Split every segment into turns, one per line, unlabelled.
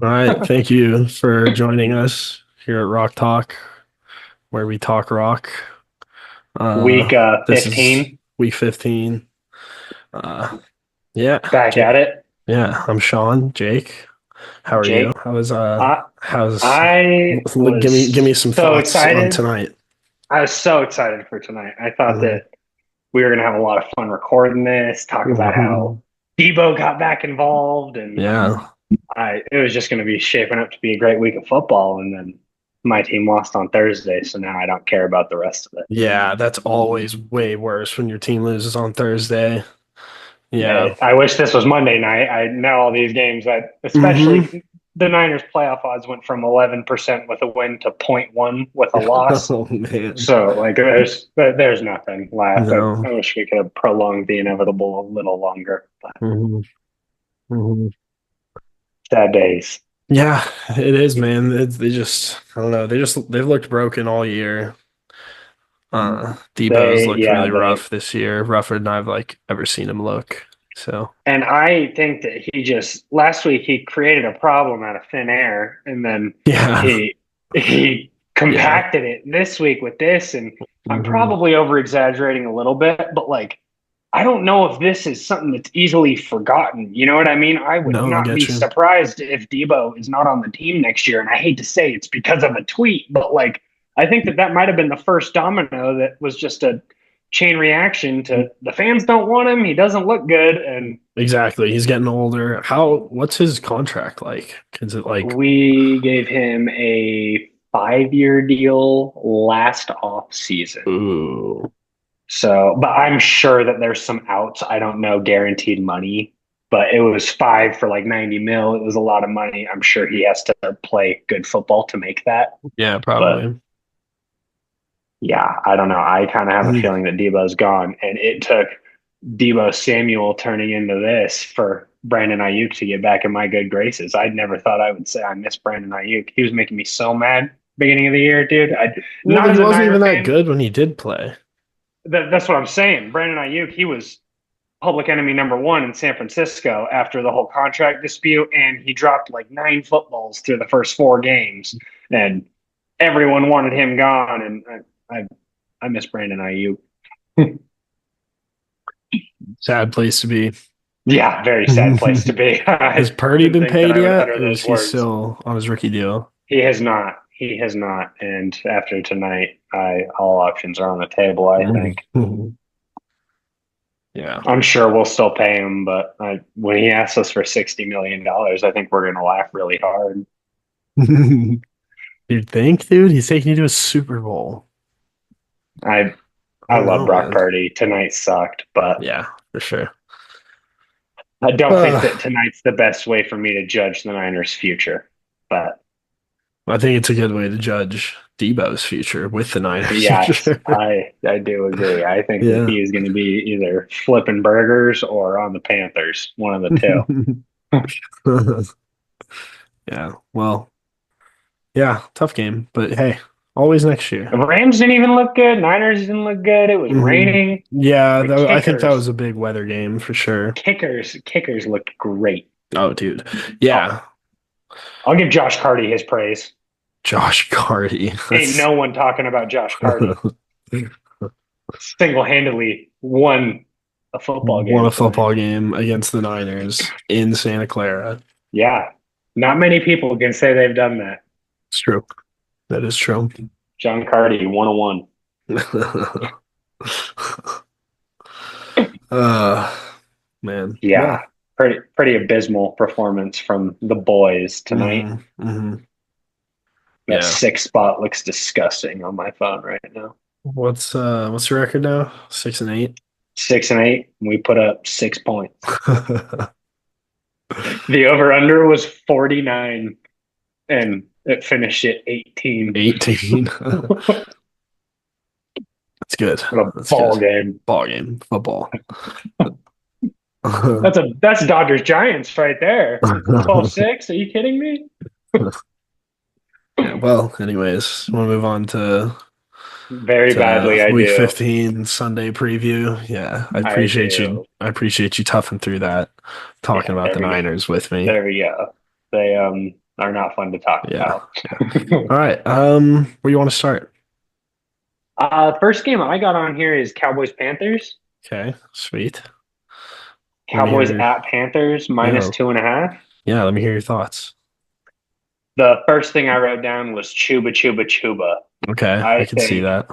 All right, thank you for joining us here at Rock Talk, where we talk rock.
Week
This is
15,
week 15. Uh, yeah,
back at it.
yeah, I'm Sean, Jake. How are you?
Jake, I
How's
I
give me
was
some
so
thoughts on
excited.
tonight.
I was so excited for tonight. I thought
Mhm.
that we were gonna have a lot of fun recording this, talk about how
Mhm.
Debo got back involved, and
Yeah.
it was just gonna be shaping up to be a great week of football. And then my team lost on Thursday, so now I don't care about the rest of it.
Yeah, that's always way worse when your team loses on Thursday. Yeah.
I wish this was Monday night. I know all these games that,
Hmm.
especially the Niners playoff odds went from 11% with a win to point 0.1 with a loss.
Oh man.
So like there's nothing left.
No.
I wish we could have prolonged the inevitable a little longer, but
Hmm. Hmm.
sad days.
Yeah, it is, man. I don't know. They've looked broken all year. Debo's looked
Yeah,
really rough this year, rougher than I've like ever seen him look. So,
and I think that he just last week he created a problem out of thin air, and then
yeah,
he
yeah.
compacted it this week with this. And I'm
Hmm.
probably over exaggerating a little bit, but like I don't know if this is something that's easily forgotten. You know what I mean? I would
No, I
not be
get you.
surprised if Debo is not on the team next year. And I hate to say it's because of a tweet, but like I think that might have been the first domino that was just a chain reaction to the fans don't want him. He doesn't look good, and
Exactly. He's getting older. What's his contract like? Is it like,
we gave him a 5-year deal last off season.
ooh,
So, but I'm sure that there's some outs. I don't know guaranteed money, but it was five for like 90 mil. It was a lot of money. I'm sure he has to play good football to make that.
yeah,
But
probably.
yeah, I don't know. I kind of have a
Mm.
feeling that Debo's gone, and it took Debo Samuel turning into this for Brandon Ayuk to get back in my good graces. I never thought I would say I miss Brandon Ayuk. He was making me so mad beginning of the year, dude.
Well,
Not
but
as
he
a
wasn't
Niner
even that
fan.
good when he did play.
That's what I'm saying. Brandon Ayuk, he was public enemy number one in San Francisco after the whole contract dispute, and he dropped like 9 footballs through the first 4 games, and everyone wanted him gone. And I miss Brandon Ayuk.
Sad place to be.
Yeah, very sad place to be.
Has
I
Purdy
didn't
been
think that
paid
I would
yet,
utter
or is
those
he
words.
still on his rookie deal?
He has not. He has not. And after tonight, all options are on the table, I think.
Yeah.
I'm sure we'll still pay him, but when he asks us for $60 million, I think we're going to laugh really hard.
You'd think, dude, he's taking you to a Super Bowl.
I
I
I
don't
love
know,
Brock
man.
Purdy. Tonight sucked, but
Yeah, for sure.
I don't think
Uh,
that tonight's the best way for me to judge the Niners' future. But
I think it's a good way to judge Debo's future with the Niners
yes,
future.
I do agree. I think that
Yeah.
he is going to be either flipping burgers or on the Panthers, one of the two.
Yeah. Well, yeah, tough game, but hey, always next year.
The Rams didn't even look good. Niners didn't look good. It was
Hmm.
raining.
Yeah,
The
I think that was
kickers,
a big weather game for sure.
kickers looked great.
Oh, dude.
I'll,
Yeah.
I'll give Josh Carty his praise.
Josh Carty.
Ain't
That's
no one talking about Josh Carty. Single handedly won a football
won
game
a
tonight.
football game against the Niners in Santa Clara.
Yeah, not many people can say they've done that.
It's true. That is true.
John Carty, 101.
uh man.
Yeah, pretty abysmal performance from the boys tonight.
Hmm. Hmm.
That
Yeah.
sixth spot looks disgusting on my phone right now.
What's your record now? 6-8.
6-8. We put up 6 points. The over under was 49, and it finished at 18.
18. That's good.
What a
That's
ball
good.
game.
Ball game, football.
That's Dodgers Giants right there. 12-6. Are you kidding me?
Yeah, well, anyways, want to move on
Very
to
badly, I
week
do.
15 Sunday preview. Yeah,
I do.
I appreciate you toughing through that, talking
Yeah,
about
there
the
we go.
Niners with me.
There we go. are not fun to talk
Yeah.
about.
All right. Where you want to start?
First game I got on here is Cowboys Panthers.
Okay, sweet. Let me
Cowboys
hear.
at Panthers minus
Yeah,
2.5.
yeah. Let me hear your thoughts.
The first thing I wrote down was Chuba Chuba Chuba.
Okay, I
I
can see
think
that.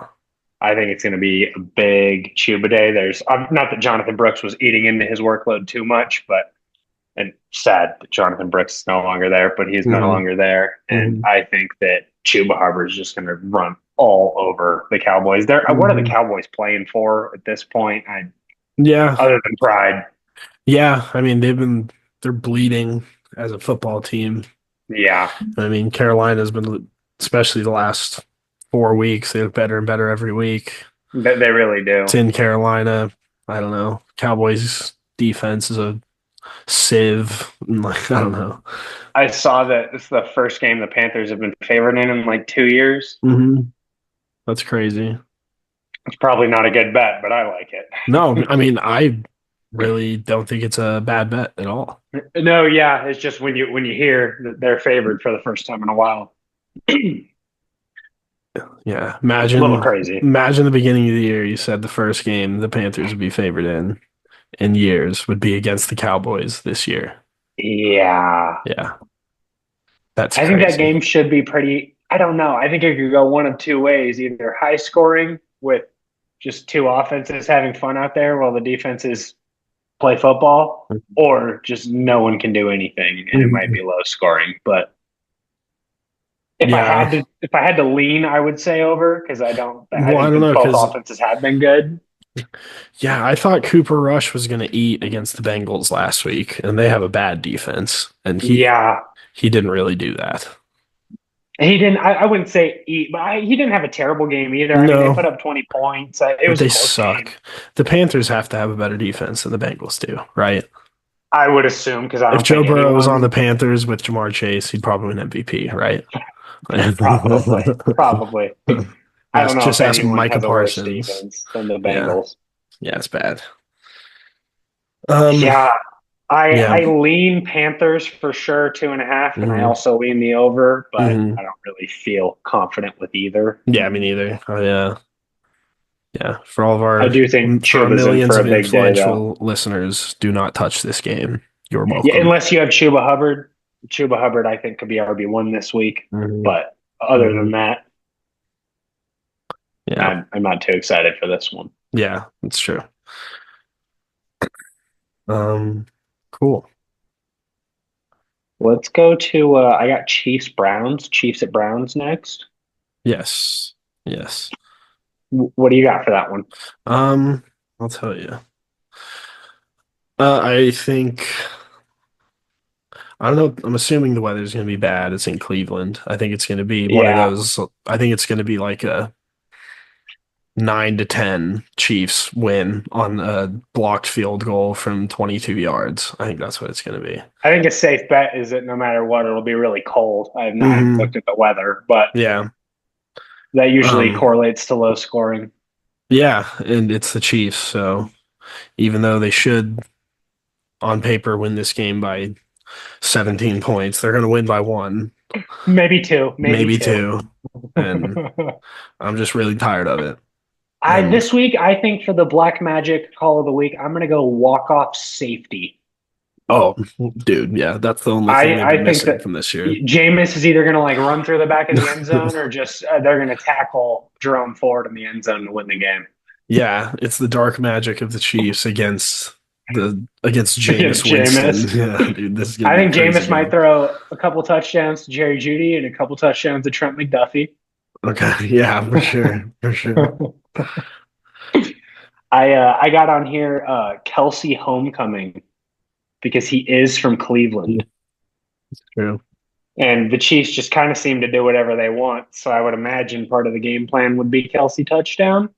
I think it's going to be a big Chuba day. There's not that Jonathan Brooks was eating into his workload too much, but and sad that Jonathan Brooks is no longer there, but he's no
Hmm.
longer there. And
Hmm.
I think that Chuba Hubbard is just going to run all over the Cowboys. What are the
Hmm.
Cowboys playing for at this point?
Yeah,
Other than pride,
yeah. I mean, they're bleeding as a football team.
yeah,
I mean, Carolina's been, especially the last 4 weeks, they look better and better every week.
they really
It's
do.
in Carolina. I don't know. Cowboys defense is a sieve. Like, I don't know.
I saw that this is the first game the Panthers have been favored in like 2 years.
Hmm. That's crazy.
It's probably not a good bet, but I like
No,
it.
I mean, I really don't think it's a bad bet at all.
No, yeah, it's just when you hear that they're favored for the first time in a while, a
Yeah.
little
Imagine
crazy.
imagine the beginning of the year you said the first game the Panthers would be favored in years would be against the Cowboys this year.
Yeah,
Yeah. That's
I think that
crazy.
game should be pretty. I don't know. I think it could go one of two ways: either high scoring with just two offenses having fun out there while the defenses play football, or just no one can do anything and it might
Mhm.
be low scoring. But
Yeah.
if I had to lean, I would say over because I
Well, I
think
don't
that
know
both
because
offenses have been good.
yeah, I thought Cooper Rush was going to eat against the Bengals last week, and they have a bad defense, and
Yeah,
he didn't really do that.
he didn't. I wouldn't say eat, but he didn't have a terrible game either. I mean, they
No,
put up 20 points. It
but
was a
they
close game.
suck. The Panthers have to have a better defense than the Bengals do, right?
I would assume because I
If
don't
Joe
think
Burrow was on the
anyone
Panthers with Jamar Chase, he'd probably win MVP, right?
probably. I don't know
Just
if
ask
anyone
Micah
has a worse
Parsons.
defense than the
Yeah,
Bengals.
yeah, it's bad. Um,
Yeah, I
yeah.
lean Panthers for sure 2.5, and I
Hmm.
also lean the over, but
Hmm.
I don't really feel confident with either.
Yeah, me neither. Oh, yeah, yeah. For all of
I do think
for our
Chuba's in for
millions
a
of
big day though.
influential listeners, do not touch this game. You're
Yeah,
welcome.
unless you have Chuba Hubbard. Chuba Hubbard, I think, could be RB1 this week,
Hmm.
but other
Hmm.
than that,
Yeah,
I'm not too excited for this one.
yeah, that's true. Um, cool.
Let's go to I got Chiefs Browns. Chiefs at Browns next.
Yes, yes.
What do you got for that one?
Um, I'll tell you. I think I don't know. I'm assuming the weather's going to be bad. It's in Cleveland. I think it's going to be one of
Yeah,
those. I think it's going to be like a 9-10 Chiefs win on a blocked field goal from 22 yards. I think that's what it's going to be.
I think a safe bet is that no matter what, it'll be really cold. I haven't
Hmm.
looked at the weather, but
Yeah.
that usually
Um,
correlates to low scoring.
yeah, and it's the Chiefs, so even though they should on paper win this game by 17 points, they're going to win by one,
Maybe two, maybe
maybe
two.
two, and I'm just really tired of it.
I
And
This week, I think for the Black Magic call of the week, I'm going to go walk off safety.
oh, dude, yeah, that's the only thing they've
I
been
think
missing
that
from this year.
Jameis is either going to like run through the back of the end zone or just they're going to tackle Jerome Ford in the end zone to win the game.
Yeah, it's the dark magic of the Chiefs against Jameis Winston.
Jameis.
Yeah, dude, this is gonna
I
be a
think
crazy
Jameis might
game.
throw a couple touchdowns to Jerry Judy and a couple touchdowns to Trent McDuffie.
Okay, yeah, for sure, for sure.
I got on here Kelsey Homecoming because he is from
Yeah,
Cleveland.
true.
And the Chiefs just kind of seem to do whatever they want. So I would imagine part of the game plan would be Kelsey touchdown,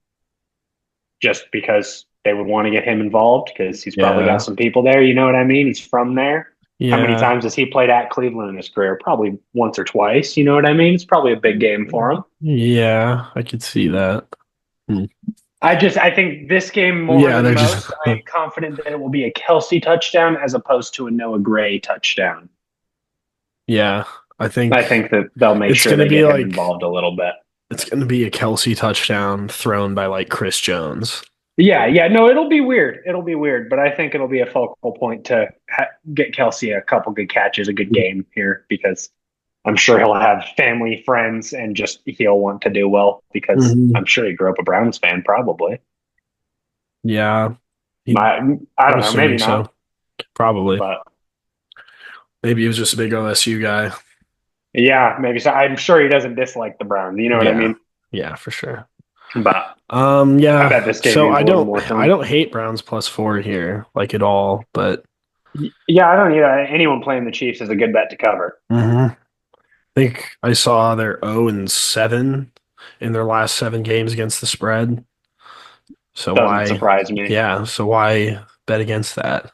just because they would want to get him involved because he's probably got
Yeah,
some people there. You know what I mean? He's from there. How many
yeah,
times has he played at Cleveland in his career? Probably once or twice. You know what I mean? It's probably a big game for him.
yeah. I could see that. Hmm.
I think this game more
Yeah,
than
they're just
most, I am confident that it will be a Kelsey touchdown as opposed to a Noah Gray touchdown.
yeah. I
I
think
think that they'll make
it's
sure
gonna
they
be
get him
like
involved a little bit.
it's gonna be a Kelsey touchdown thrown by like Chris Jones.
Yeah, yeah, no, it'll be weird. It'll be weird, but I think it'll be a focal point to get Kelsey a couple good catches, a good game here, because I'm sure he'll have family, friends, and just he'll want to do well because
Hmm.
I'm sure he grew up a Browns fan, probably.
Yeah, he,
I, I
I'm
don't know, maybe
assuming so.
not,
Probably.
but
Maybe he was just a big OSU guy.
yeah, maybe so. I'm sure he doesn't dislike the Browns. You know what I
Yeah.
mean?
Yeah, for sure.
But I
Yeah.
bet this game
So
means a little more to
I
him.
don't hate Browns +4 here, like at all, but
Yeah, I don't need anyone playing the Chiefs is a good bet to cover.
I think I saw they're 0-7 in their last 7 games against the spread. So
Doesn't
why,
surprise me.
yeah, so why bet against that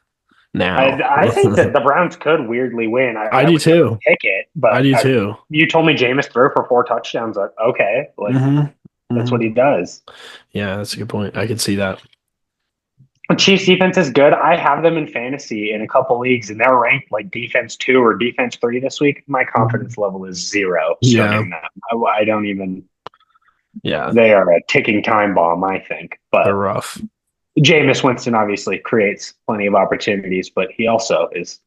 now?
I think that the Browns could weirdly win.
I
I
do
would never
too.
pick it,
I
but
do too.
you told me Jameis threw for 4 touchdowns. Like, okay, like
hmm
that's what
hmm
he does.
Yeah, that's a good point. I could see that.
Chiefs defense is good. I have them in fantasy in a couple leagues, and they're ranked like defense 2 or defense 3 this week. My
Mhm.
confidence level is 0
Yeah,
starting them. I don't even.
yeah,
They are a ticking time bomb, I think.
they're
But
rough.
Jameis Winston obviously creates plenty of opportunities, but he also is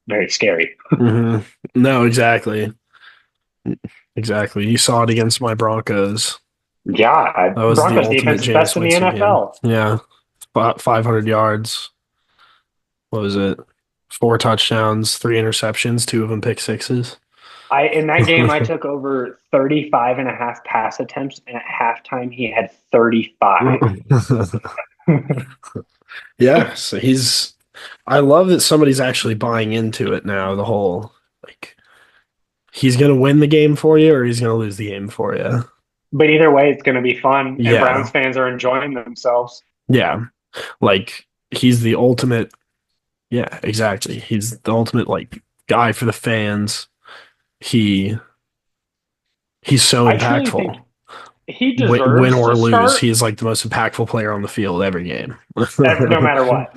very scary.
hmm No, exactly. Exactly. You saw it against my Broncos.
Yeah,
That was the
Broncos
ultimate
defense is
Jameis
best in the
Winston game.
NFL.
Yeah. 500 yards. What was it? 4 touchdowns, 3 interceptions, 2 of them pick 6s.
I in that game I took over 35 and a half pass attempts, and at halftime he had 35.
Yeah, so I love that somebody's actually buying into it now, the whole like he's gonna win the game for you or he's gonna lose the game for you.
But either way, it's going to be fun, and Browns
Yeah.
fans are enjoying themselves.
Yeah. Like he's the ultimate, yeah, exactly. He's the ultimate like guy for the fans. He he's so
I truly think
impactful.
he
Win
deserves
or
to
lose, he
start
is like the most impactful player on the field every game.
no matter what.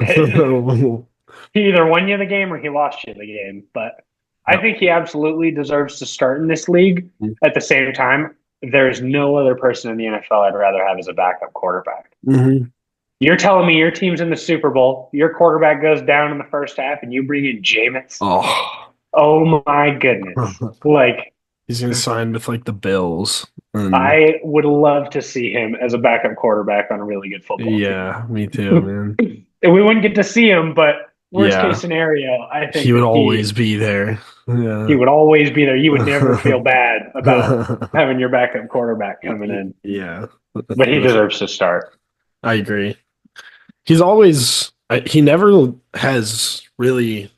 He either won you the game or he lost you the game. But I
Yep.
think he absolutely deserves to start in this league. At the same time, there's no other person in the NFL I'd rather have as a backup quarterback.
hmm
You're telling me your team's in the Super Bowl, your quarterback goes down in the first half, and you bring in Jameis?
Oh,
Oh my goodness. Like,
he's gonna sign with like the Bills, and
I would love to see him as a backup quarterback on a really good football team.
yeah, me too, man.
And we wouldn't get to see him, but worst case
Yeah,
scenario, I
he
think
would
that
always be there.
he
Yeah.
would always be there. You would never feel bad about having your backup quarterback coming in.
Yeah,
But he deserves to start.
I agree. He never has really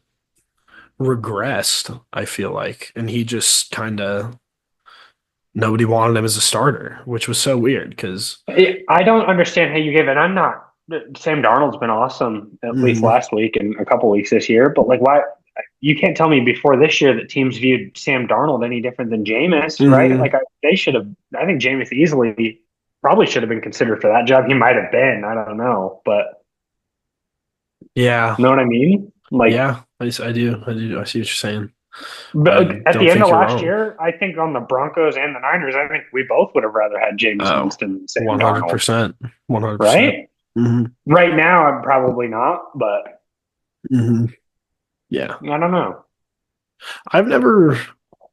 regressed, I feel like. And he just kind of, nobody wanted him as a starter, which was so weird because,
I don't understand how you give it. I'm not. Sam Darnold's been awesome at least
Mhm,
last week and a couple weeks this year. But like, why? You can't tell me before this year that teams viewed Sam Darnold any different than Jameis, right?
mhm.
Like, they should have. I think Jameis easily probably should have been considered for that job. He might have been. I don't know, but
Yeah,
you know what I mean? Like,
yeah, I do. I do. I see what you're saying. I
but at
don't
the end
think
of
you're
last
wrong.
year, I think on the Broncos and the Niners, I think we both would have rather had Jameis
Oh,
Winston than Sam Darnold,
100%. 100%.
right?
hmm
Right now, I'm probably not, but
hmm Yeah.
I don't know.
I've never,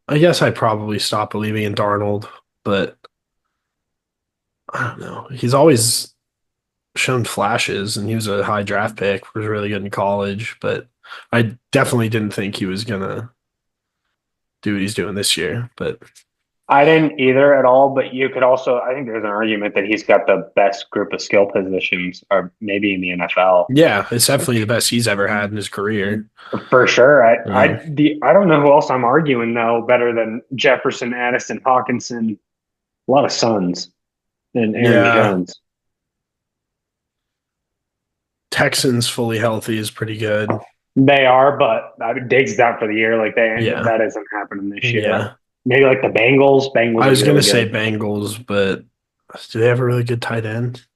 I guess I probably stopped believing in Darnold, but I don't know. He's always shown flashes, and he was a high draft pick, was really good in college, but I definitely didn't think he was gonna do what he's doing this year. But
I didn't either at all, but you could also, I think there's an argument that he's got the best group of skill positions, or maybe in the NFL.
yeah, it's definitely the best he's ever had in his career.
For sure.
Yeah.
I don't know who else I'm arguing though better than Jefferson, Addison, Hawkinson, a lot of Suns, and Aaron
Yeah.
Jones.
Texans fully healthy is pretty good.
They are, but Diggs out for the year. Like
Yeah.
that isn't happening this year.
Yeah.
Maybe like the Bengals. Bengals
I
are
was gonna
really
say
good.
Bengals, but do they have a really good tight end?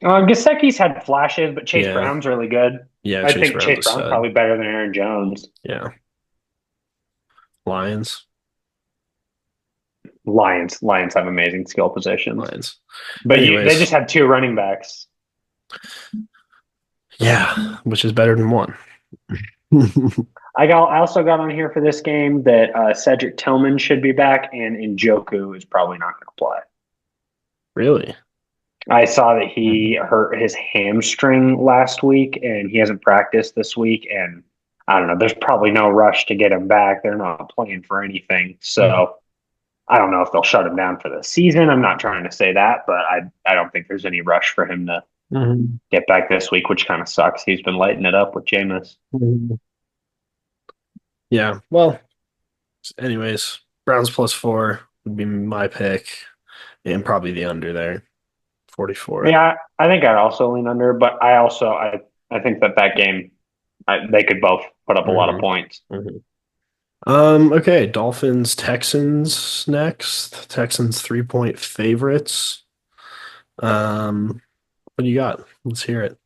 Gesicki's had flashes, but Chase
Yeah.
Brown's really good.
Yeah,
I
Chase
think
Brown's
Chase
a
Brown's
stud.
probably better than Aaron Jones.
Yeah. Lions.
Lions have amazing skill positions,
Lions.
but they
Anyways,
just have two running backs.
yeah, which is better than one.
I also got on here for this game that Cedric Tillman should be back, and Njoku is probably not going to play.
Really?
I saw that he hurt his hamstring last week, and he hasn't practiced this week. And I don't know. There's probably no rush to get him back. They're not playing for anything,
Mhm.
so I don't know if they'll shut him down for the season. I'm not trying to say that, but I don't think there's any rush for him to
Mhm.
get back this week, which kind of sucks. He's been lighting it up with Jameis.
Mhm. Yeah. Well, anyways, Browns +4 would be my pick, and probably the under there, 44.
Yeah, I think I'd also lean under, but I think that game they could both put up a lot of
Hmm.
points.
Hmm. Okay, Dolphins, Texans next. Texans 3-point favorites. Um, what do you got? Let's hear it.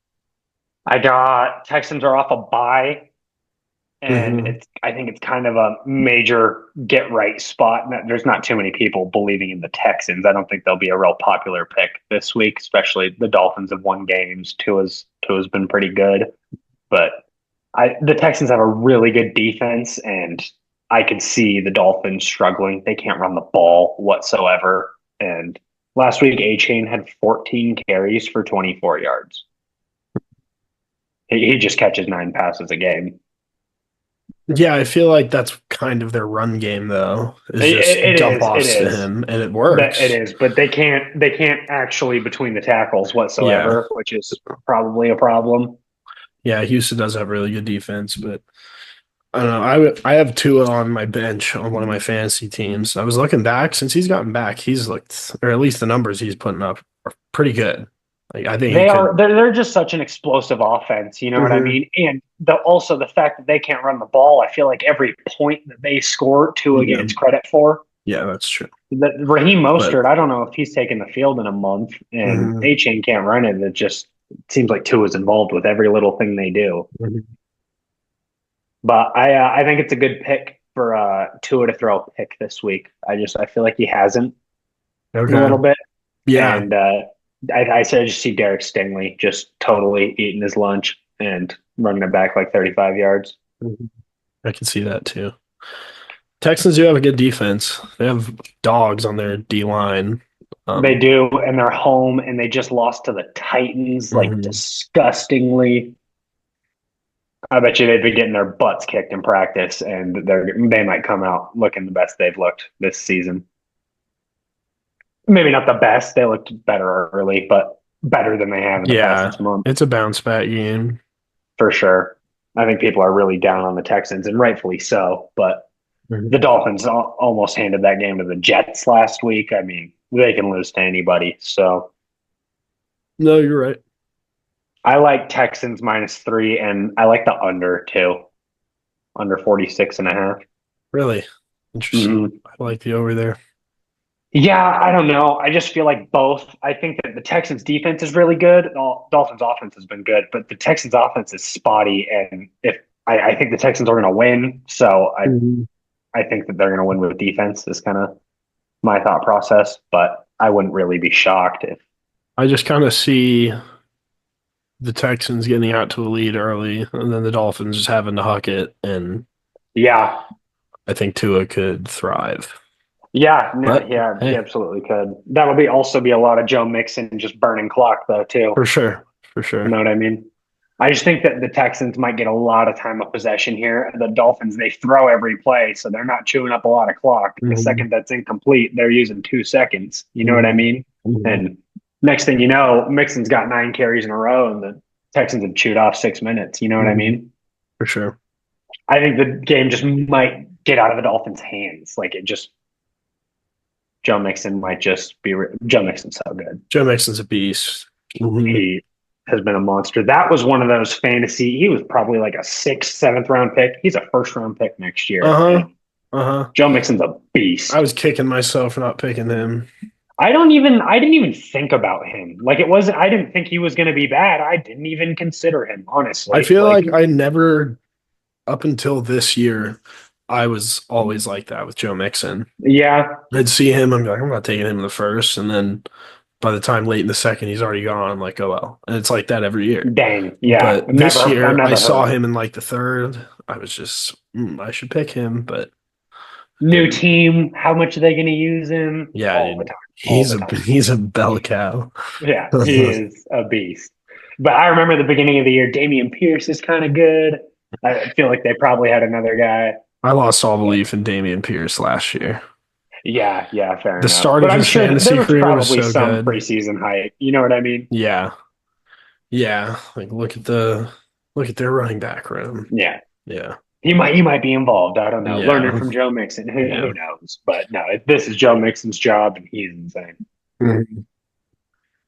I got Texans are off a bye, and
Hmm.
I think it's kind of a major get right spot. There's not too many people believing in the Texans. I don't think they'll be a real popular pick this week, especially the Dolphins have won games. Tua's been pretty good, but the Texans have a really good defense, and I could see the Dolphins struggling. They can't run the ball whatsoever. And last week, A Chain had 14 carries for 24 yards. He just catches 9 passes a game.
Yeah, I feel like that's kind of their run game, though, is just
It
dump
is. It
offs to
is.
him, and it
That it
works.
is, but they can't actually between the tackles
Yeah.
whatsoever, which is probably a problem.
Yeah, Houston does have really good defense, but I don't know. I have Tua on my bench on one of my fantasy teams. I was looking back since he's gotten back, he's looked, or at least the numbers he's putting up are pretty good. Like I think he could.
They're just such an explosive offense, you know what I
Hmm.
mean? And also the fact that they can't run the ball, I feel like every point that they score, Tua
Yeah,
gets credit for.
yeah, that's true.
That Raheem
But
Mostert, I don't know if he's taken the field in a month, and
mhm,
A Chain can't run it. It just seems like Tua's involved with every little thing they do.
mhm.
But I think it's a good pick for Tua to throw a pick this week. I feel like he hasn't in a
Okay,
little bit,
yeah,
and I said I just see Derek Stingley just totally eating his lunch and running it back like 35 yards.
mhm. I can see that too. Texans do have a good defense. They have dogs on their D line.
They
Um,
do, and they're home, and they just lost to the Titans like
mhm.
disgustingly. I bet you they've been getting their butts kicked in practice, and they might come out looking the best they've looked this season. Maybe not the best; they looked better early, but better than they have in the past
Yeah,
6 months
it's a bounce back game.
for sure. I think people are really down on the Texans, and rightfully so. But the
Mhm.
Dolphins almost handed that game to the Jets last week. I mean, they can lose to anybody. So
No, you're right.
I like Texans -3, and I like the under too, under 46.5.
Really interesting.
Mm-hmm.
I like the over there.
Yeah, I don't know. I just feel like both. I think that the Texans defense is really good. The Dolphins offense has been good, but the Texans offense is spotty. And if I think the Texans are going to win, so
Mhm.
I think that they're going to win with defense. Is kind of my thought process, but I wouldn't really be shocked if.
I just kind of see the Texans getting out to a lead early, and then the Dolphins just having to huck it, and
Yeah,
I think Tua could thrive.
yeah, no,
But
yeah, he
hey,
absolutely could. That'll be also be a lot of Joe Mixon just burning clock though too.
for sure, for
You
sure.
know what I mean? I just think that the Texans might get a lot of time of possession here. The Dolphins, they throw every play, so they're not chewing up a lot of clock. The
Hmm.
second that's incomplete, they're using 2 seconds. You know what I
Hmm.
mean?
Hmm.
And next thing you know, Mixon's got 9 carries in a row, and the Texans have chewed off 6 minutes. You know what I
Hmm.
mean?
For sure.
I think the game just might get out of the Dolphins' hands. Like it just, Joe Mixon might just be. Joe Mixon's so good.
Joe Mixon's a beast. Hmm.
He has been a monster. That was one of those fantasy. He was probably like a sixth, seventh round pick. He's a first round pick next year.
Uh-huh.
And
Uh-huh.
Joe Mixon's a
I
beast.
was kicking myself for not picking him.
I didn't even think about him. Like it wasn't, I didn't think he was going to be bad. I didn't even consider him,
I
honestly.
feel
Like,
like I never, up until this year, I was always like that with Joe Mixon.
Yeah,
I'd see him, I'm like, I'm not taking him in the first, and then by the time late in the second he's already gone, I'm like, oh well. And it's like that every year.
dang. Yeah,
But this
I've
year I
never
saw
heard it.
him in like the third. I was just, I should pick him, but I
New
didn't.
team. How much are they going to use him?
Yeah,
All the
dude.
time. All the time.
He's a bell cow.
Yeah, he is a beast. But I remember the beginning of the year, Damian Pierce is kind of good. I feel like they probably had another guy.
I lost all
But
belief in Damian Pierce last year.
yeah, yeah, fair
The
enough.
start
But
of
I'm
his
sure that there
fantasy
was
career was
probably
so
some
good.
preseason hype. You know what I mean?
Yeah. Yeah. Like look at their running back room.
Yeah.
Yeah.
He might be involved. I don't know. Learning
Yeah.
from Joe Mixon.
Yeah.
Who knows? But no, this is Joe Mixon's job, and he's insane.
Mhm.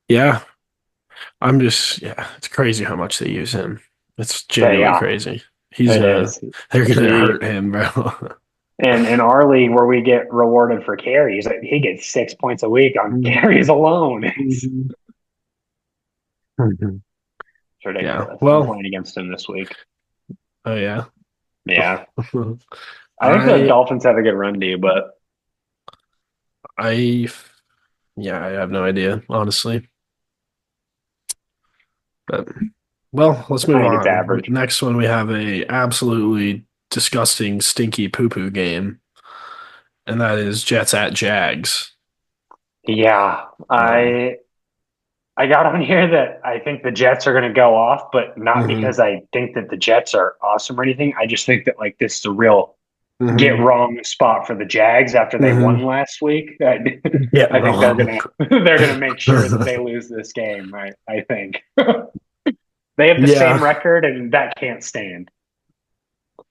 Yeah. I'm just, yeah, it's crazy how much they use him. It's
So
genuinely
yeah,
crazy. He's
it
a,
is.
they're gonna
He
hurt him, bro.
and in our league where we get rewarded for carries, he gets 6 points a week on
Mhm.
carries alone. It's
Mhm. Mhm. Yeah.
ridiculous. I'm
Well,
playing against him this week.
oh yeah.
Yeah, I think the
I
Dolphins have a good run D, but
I yeah, I have no idea, honestly. But well, let's
I
move
think it's
on.
average.
Next one we have a absolutely disgusting, stinky poo-poo game, and that is Jets at Jags.
Yeah,
Um,
I got on here that I think the Jets are going to go off, but not
hmm
because I think that the Jets are awesome or anything. I just think that like this is a real get
hmm
wrong spot for the Jags after they won
hmm
last week. I,
Get
I think they're
wrong.
gonna they're gonna make sure that they lose this game. I think they have the same
Yeah,
record, and that can't stand.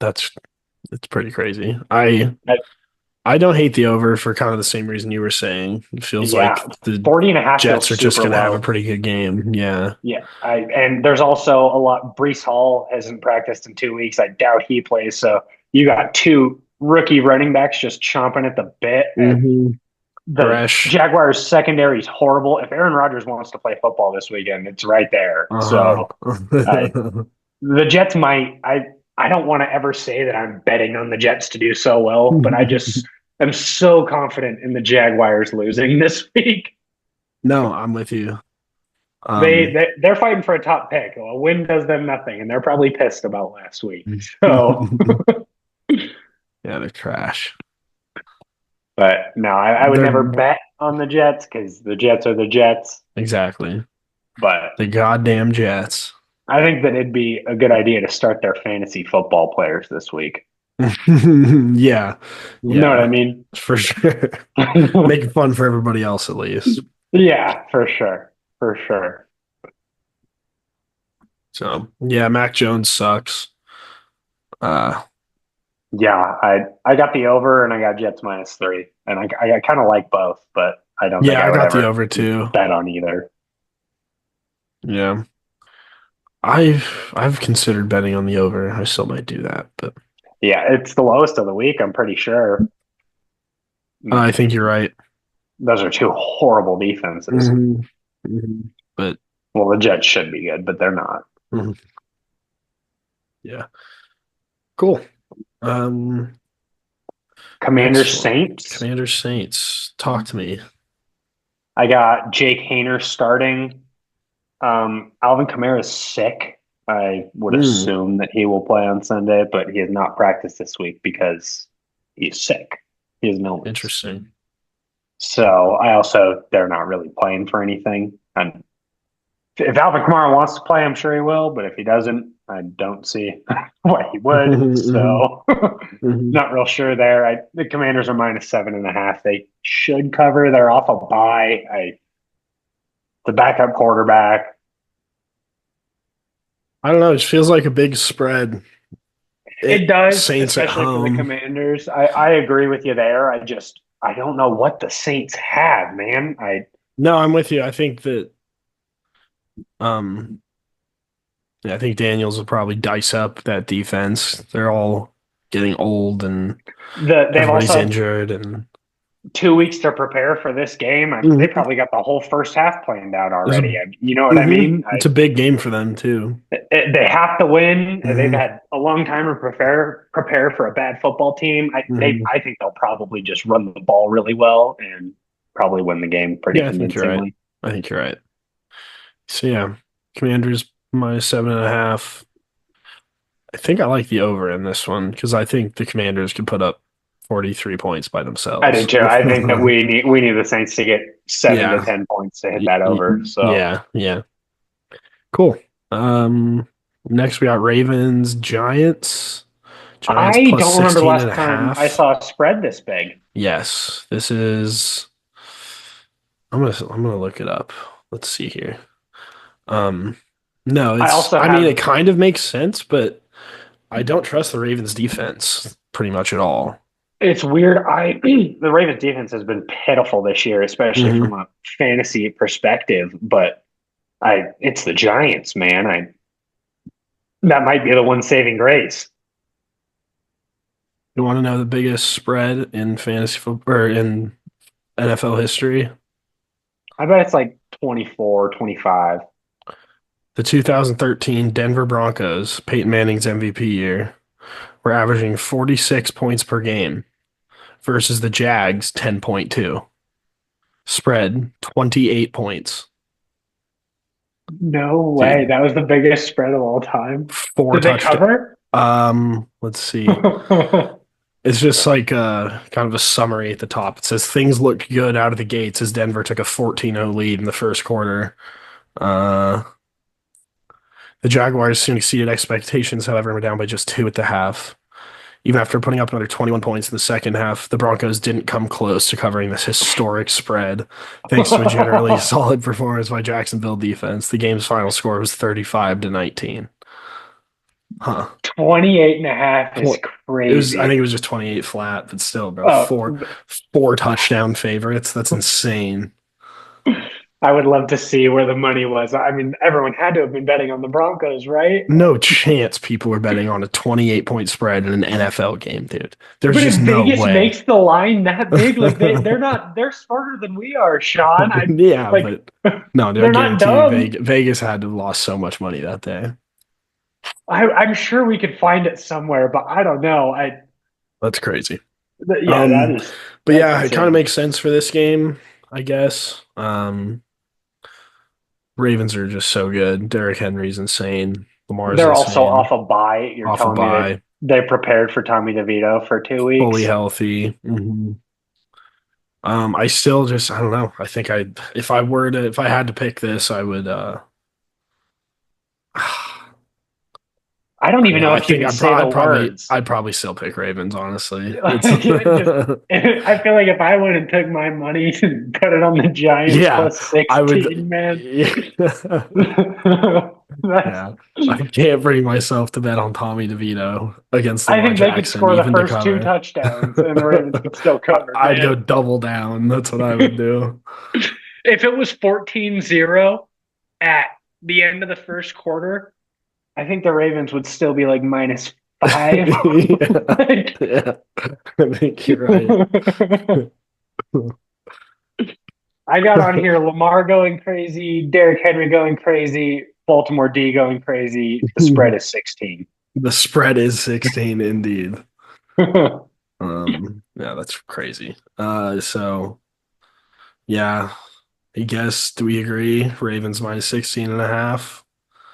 that's it's pretty crazy.
I,
I don't hate the over for kind of the same reason you were saying. It feels
yeah,
like the
40.5 feels
Jets are just
super
gonna have a
low.
pretty good game. Yeah.
Yeah, and there's also a lot. Brees Hall hasn't practiced in 2 weeks. I doubt he plays. So you got two rookie running backs just chomping at the bit. And
hmm
the
Fresh.
Jaguars secondary is horrible. If Aaron Rodgers wants to play football this weekend, it's right there.
Uh-huh.
So I, the Jets might. I don't want to ever say that I'm betting on the Jets to do so well, but I just am so confident in the Jaguars losing this week.
No, I'm with you.
They,
Um,
they they're fighting for a top pick. A win does them nothing, and they're probably pissed about last week. So,
yeah, they're trash.
but no, I would never
They're
bet on the Jets because the Jets are the Jets.
exactly
But
the goddamn Jets.
I think that it'd be a good idea to start their fantasy football players this week.
Yeah,
You know what I
yeah,
mean?
for sure. Make it fun for everybody else at least.
Yeah, for sure, for sure.
So yeah, Mac Jones sucks. Uh,
Yeah, I got the over and I got Jets -3, and I kind of like both, but I don't think
yeah,
I
I
would
got the
ever
over too.
bet on either.
Yeah, I've considered betting on the over. I still might do that, but
Yeah, it's the lowest of the week. I'm pretty sure.
I think you're right.
Those are two horrible defenses.
hmm But
Well, the Jets should be good, but they're not.
mhm, yeah, cool. Um,
Commanders
Next one,
Saints.
Commander Saints. Talk to me.
I got Jake Hayner starting. Alvin Kamara's sick. I would
Mm,
assume that he will play on Sunday, but he has not practiced this week because he's sick. He has an illness.
interesting.
So they're not really playing for anything. And if Alvin Kamara wants to play, I'm sure he will. But if he doesn't, I don't see why he would.
hmm
So
hmm
not real sure there. The Commanders are -7.5. They should cover. They're off a bye. The backup quarterback.
I don't know. It feels like a big spread.
It
It
does,
Saints at
especially for the
home.
Commanders. I agree with you there. I don't know what the Saints have, man.
No, I'm with you. I think that um yeah, I think Daniels will probably dice up that defense. They're all getting old and
they've
everybody's
also
injured and
2 weeks to prepare for this game. They
Hmm.
probably got the whole first half planned out
There's a,
already. You know what I mean?
it's a big game for them too.
They have to win. They've
Hmm.
had a long time to prepare for a bad football team.
Hmm.
I think they'll probably just run the ball really well and probably win the game pretty
Yeah, I think you're right.
convincingly.
I think you're right. So yeah, Commanders minus 7.5. I think I like the over in this one because I think the Commanders could put up 43 points by
I do
themselves.
too. I think that we need the Saints to get 7 to 10 points to hit that over. So
Yeah, yeah. Cool. Next we got Ravens, Giants. Giants
I
plus
don't remember the
16 and
last
a
time I
half.
saw a spread this big.
Yes, this is I'm gonna look it up. Let's see here. Um, no,
I
it's
also
I mean it
have
kind of makes sense, but I don't trust the Ravens defense pretty much at all.
It's weird. I the Ravens defense has been pitiful this year, especially from
Hmm.
a fantasy perspective. But I it's the Giants, man. I that might be the one saving grace.
You want to know the biggest spread in fantasy football or in NFL history?
I bet it's like 24, 25.
The 2013 Denver Broncos, Peyton Manning's MVP year, were averaging 46 points per game versus the Jags 10.2. Spread 28 points.
No way.
Dude,
That was the biggest spread of all time.
four
Did they
touchdowns.
cover?
Let's see. It's just like kind of a summary at the top. It says things looked good out of the gates as Denver took a 14-0 lead in the first quarter. Uh, the Jaguars soon exceeded expectations, however, and were down by just two at the half. Even after putting up another 21 points in the second half, the Broncos didn't come close to covering this historic spread. Thanks to a generally solid performance by Jacksonville defense, the game's final score was 35 to 19. Huh.
28 and a half is
It was I think
crazy.
it was just 28 flat, but still, bro,
Oh,
four touchdown favorites. That's insane.
I would love to see where the money was. I mean, everyone had to have been betting on the Broncos, right?
No chance people were betting on a 28-point spread in an NFL game, dude. There's
But
just
if
no
Vegas
way.
makes the line that big, like they're smarter than we are, Sean. I
Yeah,
like
but no, dude, I
they're not
guarantee you
dumb.
Vegas had to have lost so much money that day.
I'm sure we could find it somewhere, but I don't know.
That's crazy.
Yeah,
Um, but
that's
yeah, it kind of
insane.
makes sense for this game, I guess. Ravens are just so good. Derrick Henry's insane. Lamar's
They're also
insane.
off a bye. You're
Off a
telling me
bye,
they prepared for Tommy DeVito for two
fully
weeks.
healthy. I still just I don't know. I think if I had to pick this, I would
I don't
I don't
even
know.
know if you can say the words.
I'd probably still pick Ravens, honestly. It's
Just, I feel like if I went and took my money and put it on the Giants
yeah,
plus
I would
16, man,
yeah.
that's,
Yeah. I can't bring myself to bet on Tommy DeVito against
I
Lamar
think they could
Jackson,
score the
even to
first two
cover.
touchdowns and the Ravens could still cover,
I'd go
man.
double down. That's what I would do.
If it was 14-0 at the end of the first quarter, I think the Ravens would still be like -5.
Yeah.
Like,
Yeah. I think you're right.
I got on here Lamar going crazy, Derrick Henry going crazy, Baltimore D going crazy. The spread is 16.
The spread is 16 indeed. Yeah, that's crazy. So yeah, I guess do we agree? Ravens minus 16 and a half.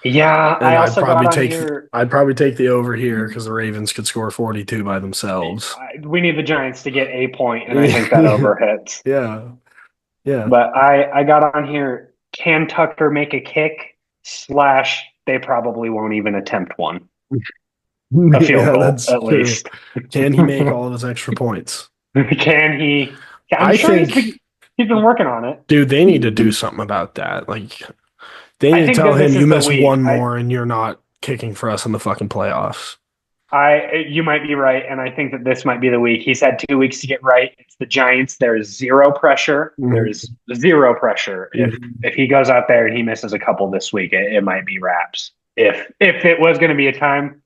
Yeah,
And
I also got on here.
I'd probably take the over here because the Ravens could score 42 by themselves.
We need the Giants to get a point, and I think that
Yeah.
over hits.
Yeah. Yeah.
But I got on here. Can Tucker make a kick? Slash, they probably won't even attempt one. A field
Yeah,
goal,
that's
at
true.
least.
Can he make all of his extra points?
Can he? I'm
I
sure
think,
he's been working on it.
dude, they need to do something about that. Like, they
I
need to
think
tell
that
him
this
you
is the
miss
week.
one more and you're not kicking for us in the fucking playoffs.
You might be right, and I think that this might be the week. He's had 2 weeks to get right. It's the Giants. There is zero pressure.
Mhm.
There's zero pressure.
Mhm.
If he goes out there and he misses a couple this week, it might be wraps. If it was going to be a time,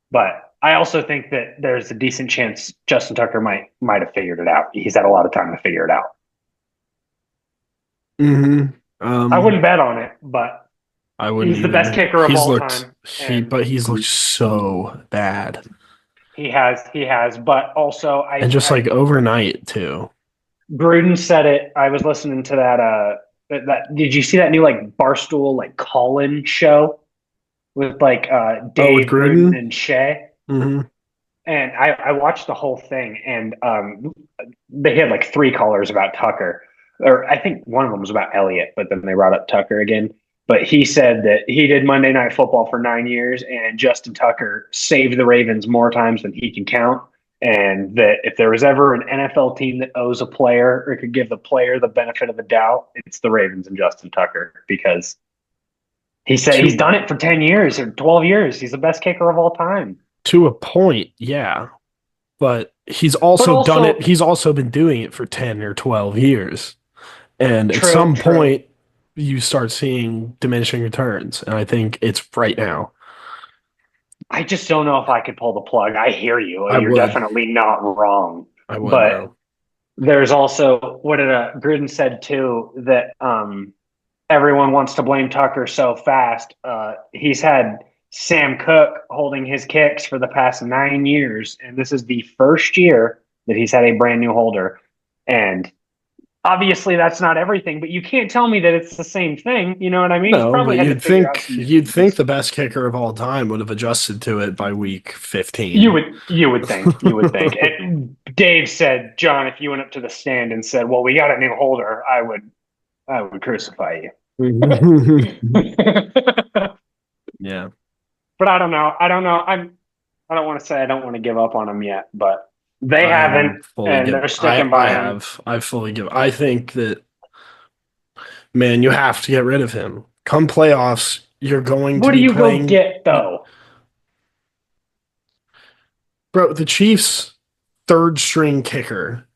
but I also think that there's a decent chance Justin Tucker might have figured it out. He's had a lot of time to figure it out.
Hmm.
I wouldn't bet on it, but
I wouldn't
he's the best
either.
kicker of all time, and
He's looked so bad.
he has. But also,
And just like overnight too.
Gruden said it. I was listening to that. Did you see that new like Barstool like call-in show with like
Oh, with
Dave Gruden
Gruden?
and Shea?
Hmm.
And I watched the whole thing, and they had like three callers about Tucker, or I think one of them was about Elliott, but then they brought up Tucker again. But he said that he did Monday Night Football for 9 years, and Justin Tucker saved the Ravens more times than he can count. And that if there was ever an NFL team that owes a player or could give the player the benefit of the doubt, it's the Ravens and Justin Tucker because he said he's
To
done it for 10 years or 12 years. He's the best kicker of all time.
to a point, yeah. But
But also,
he's also been doing it for 10 or 12 years. And at
true,
some
true.
point you start seeing diminishing returns. And I think it's right now.
I just don't know if I could pull the plug. I hear you.
I
You're
would.
definitely not wrong.
I would
But
though.
there's also what did Gruden said too that everyone wants to blame Tucker so fast. He's had Sam Cook holding his kicks for the past 9 years, and this is the first year that he's had a brand new holder. And obviously, that's not everything, but you can't tell me that it's the same thing. You know what I mean? He's
No,
probably
but
had to figure out some new
you'd think
things.
the best kicker of all time would have adjusted to it by week
You
15.
would you would think you would think. And Dave said, John, if you went up to the stand and said, "Well, we got a new holder," I would crucify you.
Yeah.
But I don't know. I don't know. I don't want to say I don't want to give up on them yet, but they
I'm
haven't,
fully
and
give
they're sticking by him.
I fully give I think that man, you have to get rid of him. Come playoffs, you're going to
What do
be
you go
playing
get though?
bro, the Chiefs third string kicker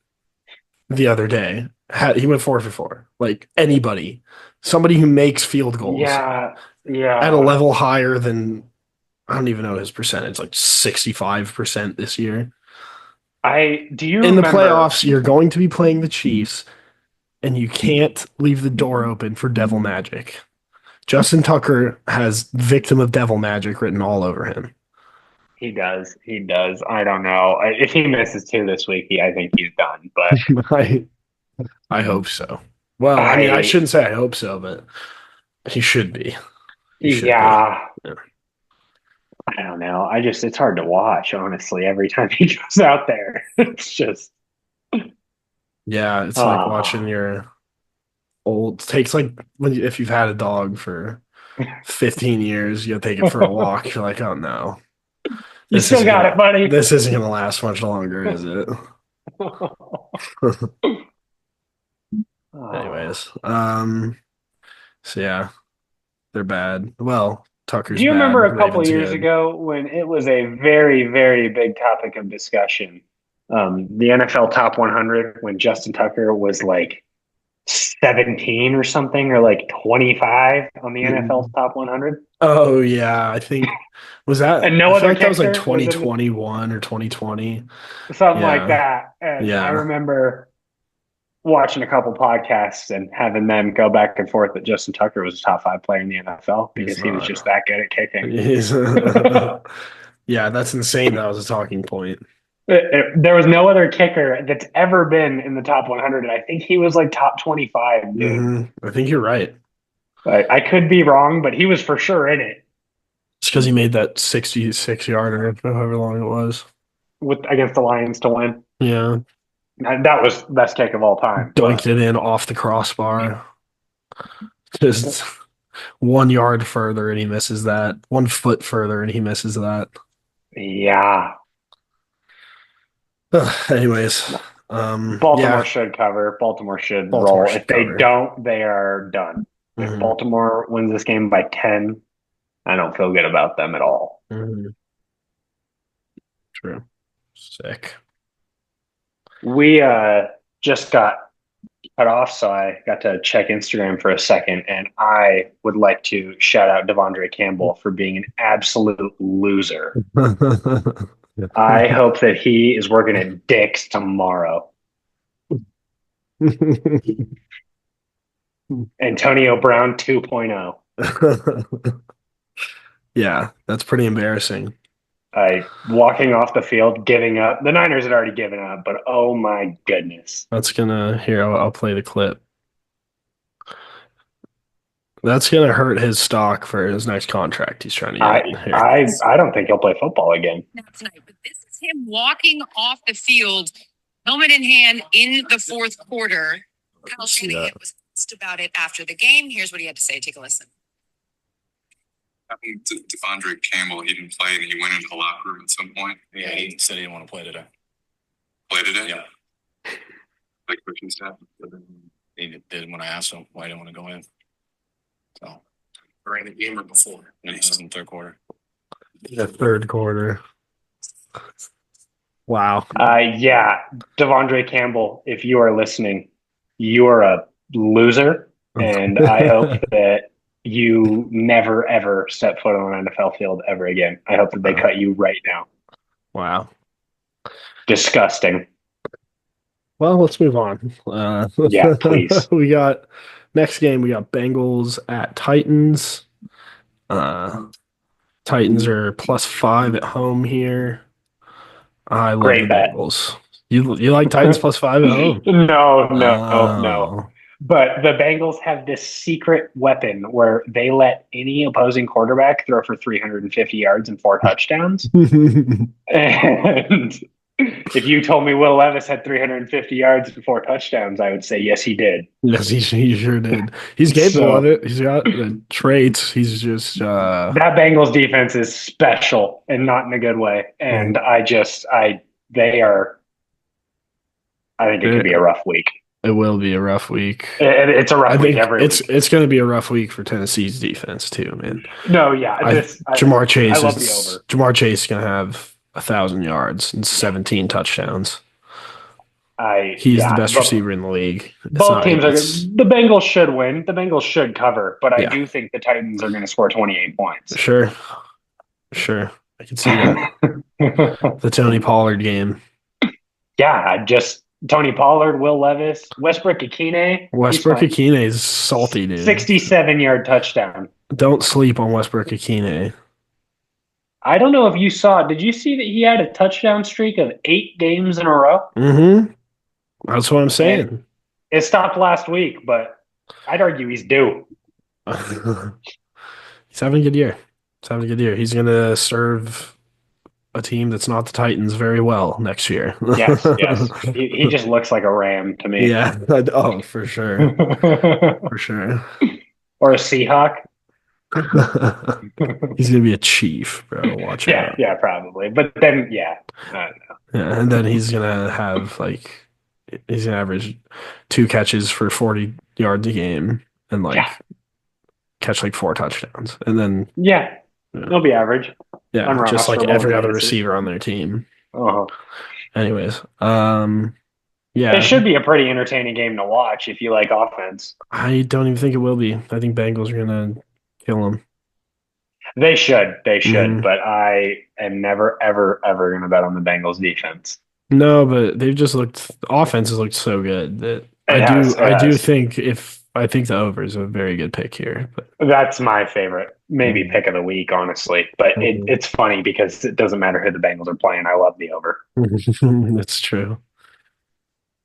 the other day. He went 4 for 4. Like anybody, somebody who makes field goals
Yeah,
at a
yeah.
level higher than I don't even know his percentage, like 65% this year.
I do you
In the
remember?
playoffs, you're going to be playing the Chiefs, and you can't leave the door open for devil magic. Justin Tucker has victim of devil magic written all over him.
He does. He does. I don't know. If he misses two this week, I think he's done. But
I I hope so. Well, I mean, I
I,
shouldn't say I hope so, but he should be. He should be.
yeah,
Yeah,
I don't know. It's hard to watch, honestly, every time he goes out there. It's just,
yeah, it's like watching
ah,
your old. It takes like if you've had a dog for 15 years, you take it for a walk. You're like, oh no,
you still got it, buddy.
this isn't gonna last much longer, is it?
Ah.
Anyways, so yeah, they're bad. Well,
Do
Tucker's
you remember
bad.
a couple of
Ravens
years
good.
ago when it was a very, very big topic of discussion? The NFL Top 100 when Justin Tucker was like 17 or something, or like 25 on the NFL's Top 100,
Oh yeah, I think was that.
and
I
no
feel
other
like that was like
kicker was in
2021 or 2020.
something like
Yeah,
that. And I
yeah,
remember watching a couple podcasts and having them go back and forth that Justin Tucker was a top five player in the NFL
he's
because he was just
not.
that good at kicking.
He's yeah, that's insane. That was a talking point.
There was no other kicker that's ever been in the top 100. And I think he was like top 25, dude.
I think you're right.
I could be wrong, but he was for sure in it
It's because he made that 66 yarder, however long it was.
with against the Lions to win.
Yeah,
That was best kick of all time.
dunked
But
it in off the crossbar. Just 1 yard further and he misses that. 1 foot further and he misses that.
yeah,
Anyways,
Baltimore
yeah,
should cover. Baltimore should
Baltimore
roll. If
should
they
cover.
don't, they are done. If
Hmm.
Baltimore wins this game by 10, I don't feel good about them at all.
Hmm. True. Sick.
We just got cut off, so I got to check Instagram for a second, and I would like to shout out Devondre Campbell for being an absolute loser. I hope that he is working at Dick's tomorrow. Antonio Brown 2.0.
Yeah, that's pretty embarrassing.
I walking off the field, giving up. The Niners had already given up, but oh my goodness.
That's gonna here. I'll play the clip. That's gonna hurt his stock for his next contract he's trying to
I
get here.
I don't think he'll play football again.
Not tonight, but this is him walking off the field, helmet in hand in the fourth quarter. Kyle Shanahan was asked about it after the game. Here's what he had to say. Take a listen.
Happened to Devondre Campbell. He didn't play and he went into the locker room at some point.
Yeah, he said he didn't want to play today.
Play today?
Yeah.
Like coaching staff.
He did when I asked him why he didn't want to go in. So during the game or before? And he's in the third quarter.
The third quarter. Wow.
Yeah, Devondre Campbell, if you are listening, you are a loser, and I hope that you never ever step foot on an NFL field ever again. I hope that they cut you right now.
Wow.
Disgusting.
Well, let's move on.
Yeah, please.
We got next game. We got Bengals at Titans. Titans are +5 at home here. I love
Great
the
bet.
Bengals. You like Titans +5 at home?
No. But the Bengals have this secret weapon where they let any opposing quarterback throw for 350 yards and 4 touchdowns. And if you told me Will Levis had 350 yards and 4 touchdowns, I would say yes, he did.
Yes, he sure did. He's capable of it. He's got the traits. He's just
that Bengals defense is special and not in a good way. And I think it could be a rough week.
It will be a rough week.
It's a rough week every week.
It's going to be a rough week for Tennessee's defense too, man.
No, yeah.
Jamar Chase
I love the over.
Jamar Chase is going to have 1,000 yards and 17 touchdowns. He's the best receiver in the league.
Both teams are good. The Bengals should win. The Bengals should cover, but I do think the Titans are going to score 28 points.
Sure. I can see that. The Tony Pollard game.
Yeah, just Tony Pollard, Will Levis, Westbrook Akine.
Westbrook Akine is salty, dude.
67-yard touchdown.
Don't sleep on Westbrook Akine.
I don't know if you saw. Did you see that he had a touchdown streak of 8 games in a row?
Mm-hmm. That's what I'm saying.
And it stopped last week, but I'd argue he's due.
He's having a good year. He's going to serve a team that's not the Titans very well next year.
Yes. He just looks like a Ram to me.
Yeah. Oh, for sure. For sure.
Or a Seahawk.
He's going to be a Chief, bro. Watch out.
Yeah, probably. But then, I don't know.
Yeah, and then he's going to have he's going to average 2 catches for 40 yards a game and catch 4 touchdowns. And then
he'll be average.
Yeah, just like every other receiver on their team.
Uh-huh.
Anyways,
it should be a pretty entertaining game to watch if you like offense.
I don't even think it will be. I think Bengals are gonna kill them.
They should, but I am never, ever, ever gonna bet on the Bengals defense.
No, but they've just offense has looked so good that I do think the over is a very good pick here. But
that's my favorite, maybe pick of the week, honestly. But it's funny because it doesn't matter who the Bengals are playing. I love the over.
That's true.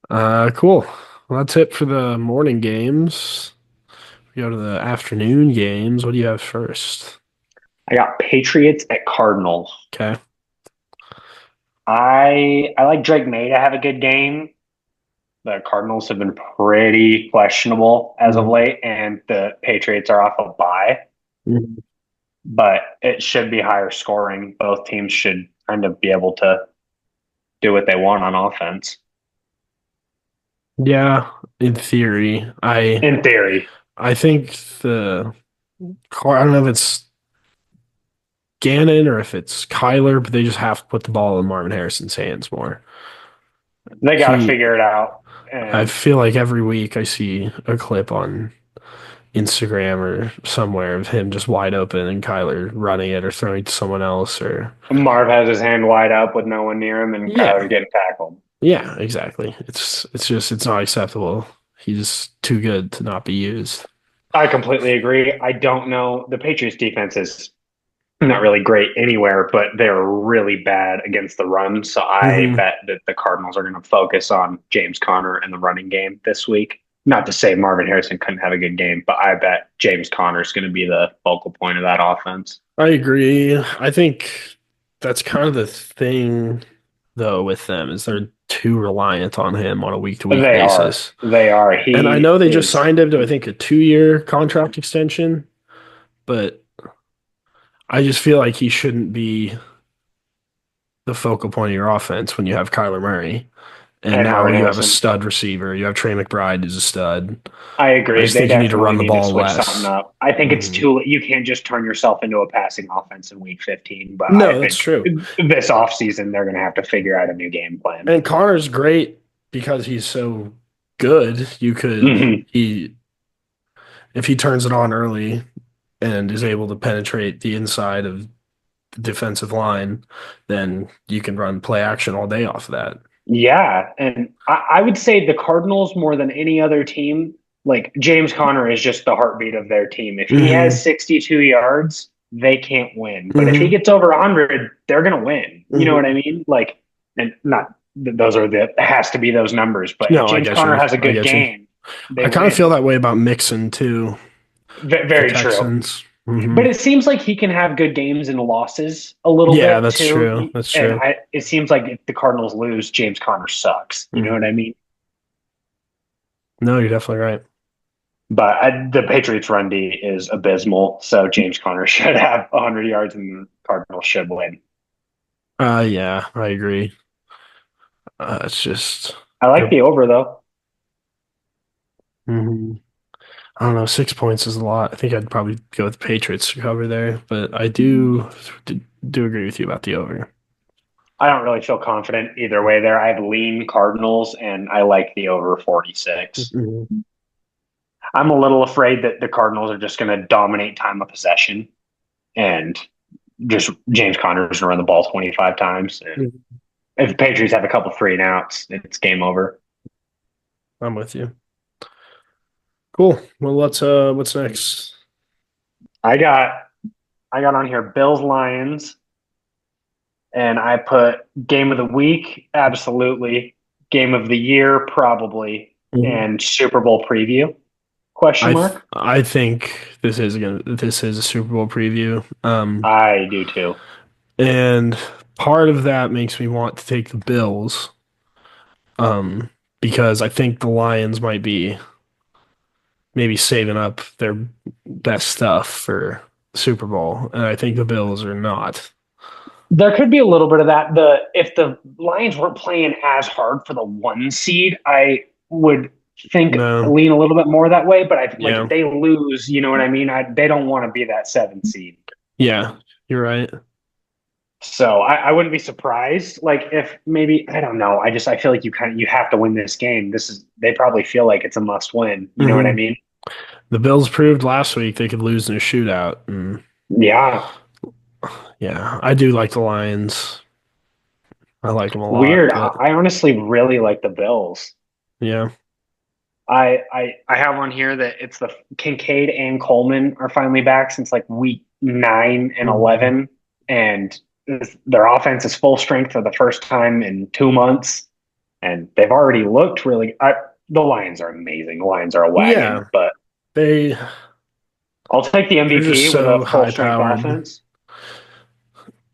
Cool. Well, that's it for the morning games. We go to the afternoon games. What do you have first?
I got Patriots at Cardinals.
Okay.
I like Drake May to have a good game. The Cardinals have been pretty questionable as of late, and the Patriots are off a bye.
Mm-hmm.
But it should be higher scoring. Both teams should kind of be able to do what they want on offense.
Yeah, in theory. I think I don't know if it's Gannon or if it's Kyler, but they just have to put the ball in Marvin Harrison's hands more.
They got to figure it out.
I
And
feel like every week I see a clip on Instagram or somewhere of him just wide open and Kyler running it or throwing to someone else or
Marv has his hand wide up with no one near him, and Kyler's
yeah.
getting tackled.
Yeah, exactly. It's just it's not acceptable. He's too good to not be used.
I completely agree. I don't know. The Patriots defense is not really great anywhere, but they're really bad against the run. So I
Hmm.
bet that the Cardinals are going to focus on James Conner and the running game this week. Not to say Marvin Harrison couldn't have a good game, but I bet James Conner is going to be the focal point of that offense.
I agree. I think that's kind of the thing though with them is they're too reliant on him on a week to week
They are.
basis.
They are.
And I
He
know they just
is.
signed him to I think a 2 year contract extension, but I just feel like he shouldn't be the focal point of your offense when you have Kyler Murray. And
And
now
Marvin
you have a
Harrison.
stud receiver. You have Trey McBride who's a stud.
I
I
agree.
just
They
think you need to
definitely
run the
need to
ball
switch something
less.
up. I think it's
Hmm.
too. You can't just turn yourself into a passing offense in week 15. But I
No, that's
think
true.
this offseason, they're going to have to figure out a new game plan.
And Connor's great because he's so good. You could
Hmm.
he if he turns it on early and is able to penetrate the inside of the defensive line, then you can run play action all day off of that.
Yeah. And I would say the Cardinals, more than any other team, like James Conner is just the heartbeat of their team. If he has
Hmm.
62 yards, they can't win. But if he
Hmm.
gets over 100, they're going to win. You know what
Hmm.
I mean? Like, and not those are the has to be those numbers. But if
No, I
James
get
Conner
you.
has a
I
good
get you.
game, they
I kind of feel
win.
that way about Mixon too, with the
Very true.
Texans. Hmm.
But it seems like he can have good games and losses a little
Yeah,
bit
that's
too.
true. That's
And
true.
it seems like if the Cardinals lose, James Conner sucks. You know
Mhm.
what I mean?
No, you're definitely right.
But the Patriots' run D is abysmal, so James Conner should have 100 yards, and the Cardinals should win.
Yeah, I agree. It's just
I like
they're.
the over though.
Mhm. I don't know. 6 points is a lot. I think I'd probably go with the Patriots to cover there, but I do agree with you about the over.
I don't really feel confident either way there. I have lean Cardinals, and I like the over 46.
Mhm.
I'm a little afraid that the Cardinals are just going to dominate time of possession, and just James Conner is going to run the ball 25 times. And
Mhm.
if the Patriots have a couple 3-and-outs, it's game over.
I'm with you. Cool. Well, what's next?
I got I got on here Bills Lions, and I put game of the week, absolutely, game of the year, probably,
Mhm.
and Super Bowl preview? Question mark.
I think this is a Super Bowl preview.
I do too.
And part of that makes me want to take the Bills. Um, because I think the Lions might be maybe saving up their best stuff for Super Bowl, and I think the Bills are not.
There could be a little bit of that. The If the Lions weren't playing as hard for the 1 seed, I would think
No,
lean a little bit more that way. But I like
yeah,
if they lose, you know what I mean. They don't want to be that 7 seed.
yeah, you're right.
So I wouldn't be surprised. Like if maybe I don't know. I feel like you have to win this game. They probably feel like it's a must win. You know what I
Hmm.
mean?
The Bills proved last week they could lose in a shootout, and
Yeah.
yeah, I do like the Lions. I like them a lot,
Weird.
but
I honestly really like the Bills.
yeah.
I have on here that it's the Kincaid and Coleman are finally back since like week 9 and 11, and their offense is full strength for the first time in 2 months, and they've already looked really. The Lions are amazing. The Lions are a wagon,
Yeah,
but
they
I'll take the
they're just
MVP with a
so
full
high
strength
powered.
offense.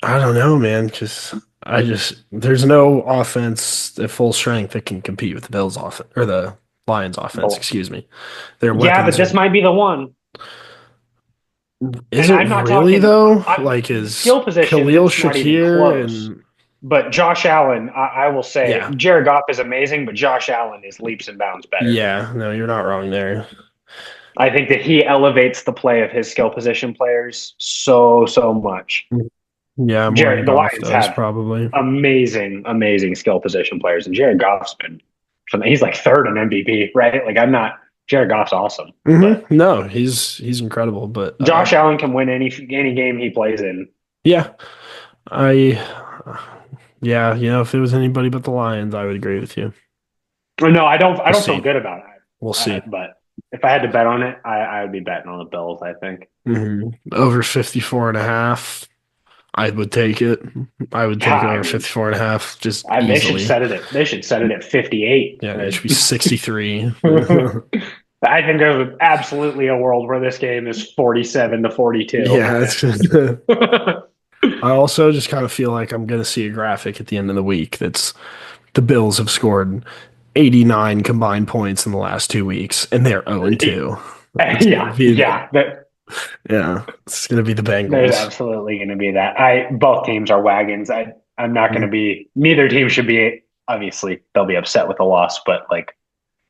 I don't know, man. Because I just there's no offense at full strength that can compete with the Bills offense or the Lions offense.
But
Excuse me. Their
yeah, but
weapons
this
are.
might be the one.
Is
And
it
I'm not
really
talking
though?
I,
Like is
skill position.
Khalil
It's not even
Shakir
close.
and
But Josh Allen, I will say,
yeah,
Jared Goff is amazing, but Josh Allen is leaps and bounds better.
yeah. No, you're not wrong there.
I think that he elevates the play of his skill position players so much.
Yeah, more than
Jared, the
Goff
Lions
does
have
probably.
amazing skill position players, and Jared Goff's been something. He's like third in MVP, right? Like I'm not. Jared Goff's awesome, but
No, he's incredible, but
Josh Allen can win any game he plays in.
yeah, I yeah, if it was anybody but the Lions, I would agree with you.
No, I don't. I
We'll
don't feel
see.
good about
We'll
it.
see.
But if I had to bet on it, I would be betting on the Bills. I think.
Over 54 and a half. I would take it. I would take
Yeah,
it
I
over
mean,
54 and a half just
they should
easily.
set it at. They should set it at 58.
Yeah, it should be 63.
I think there's absolutely a world where this game is 47-42.
Yeah, I also just kind of feel like I'm going to see a graphic at the end of the week that's the Bills have scored 89 combined points in the last 2 weeks, and they're 0-2.
Yeah.
Yeah, it's going to be the
There's
Bengals.
absolutely going to be that. Both teams are wagons. I'm not going to be. Neither team should be. Obviously, they'll be upset with the loss, but like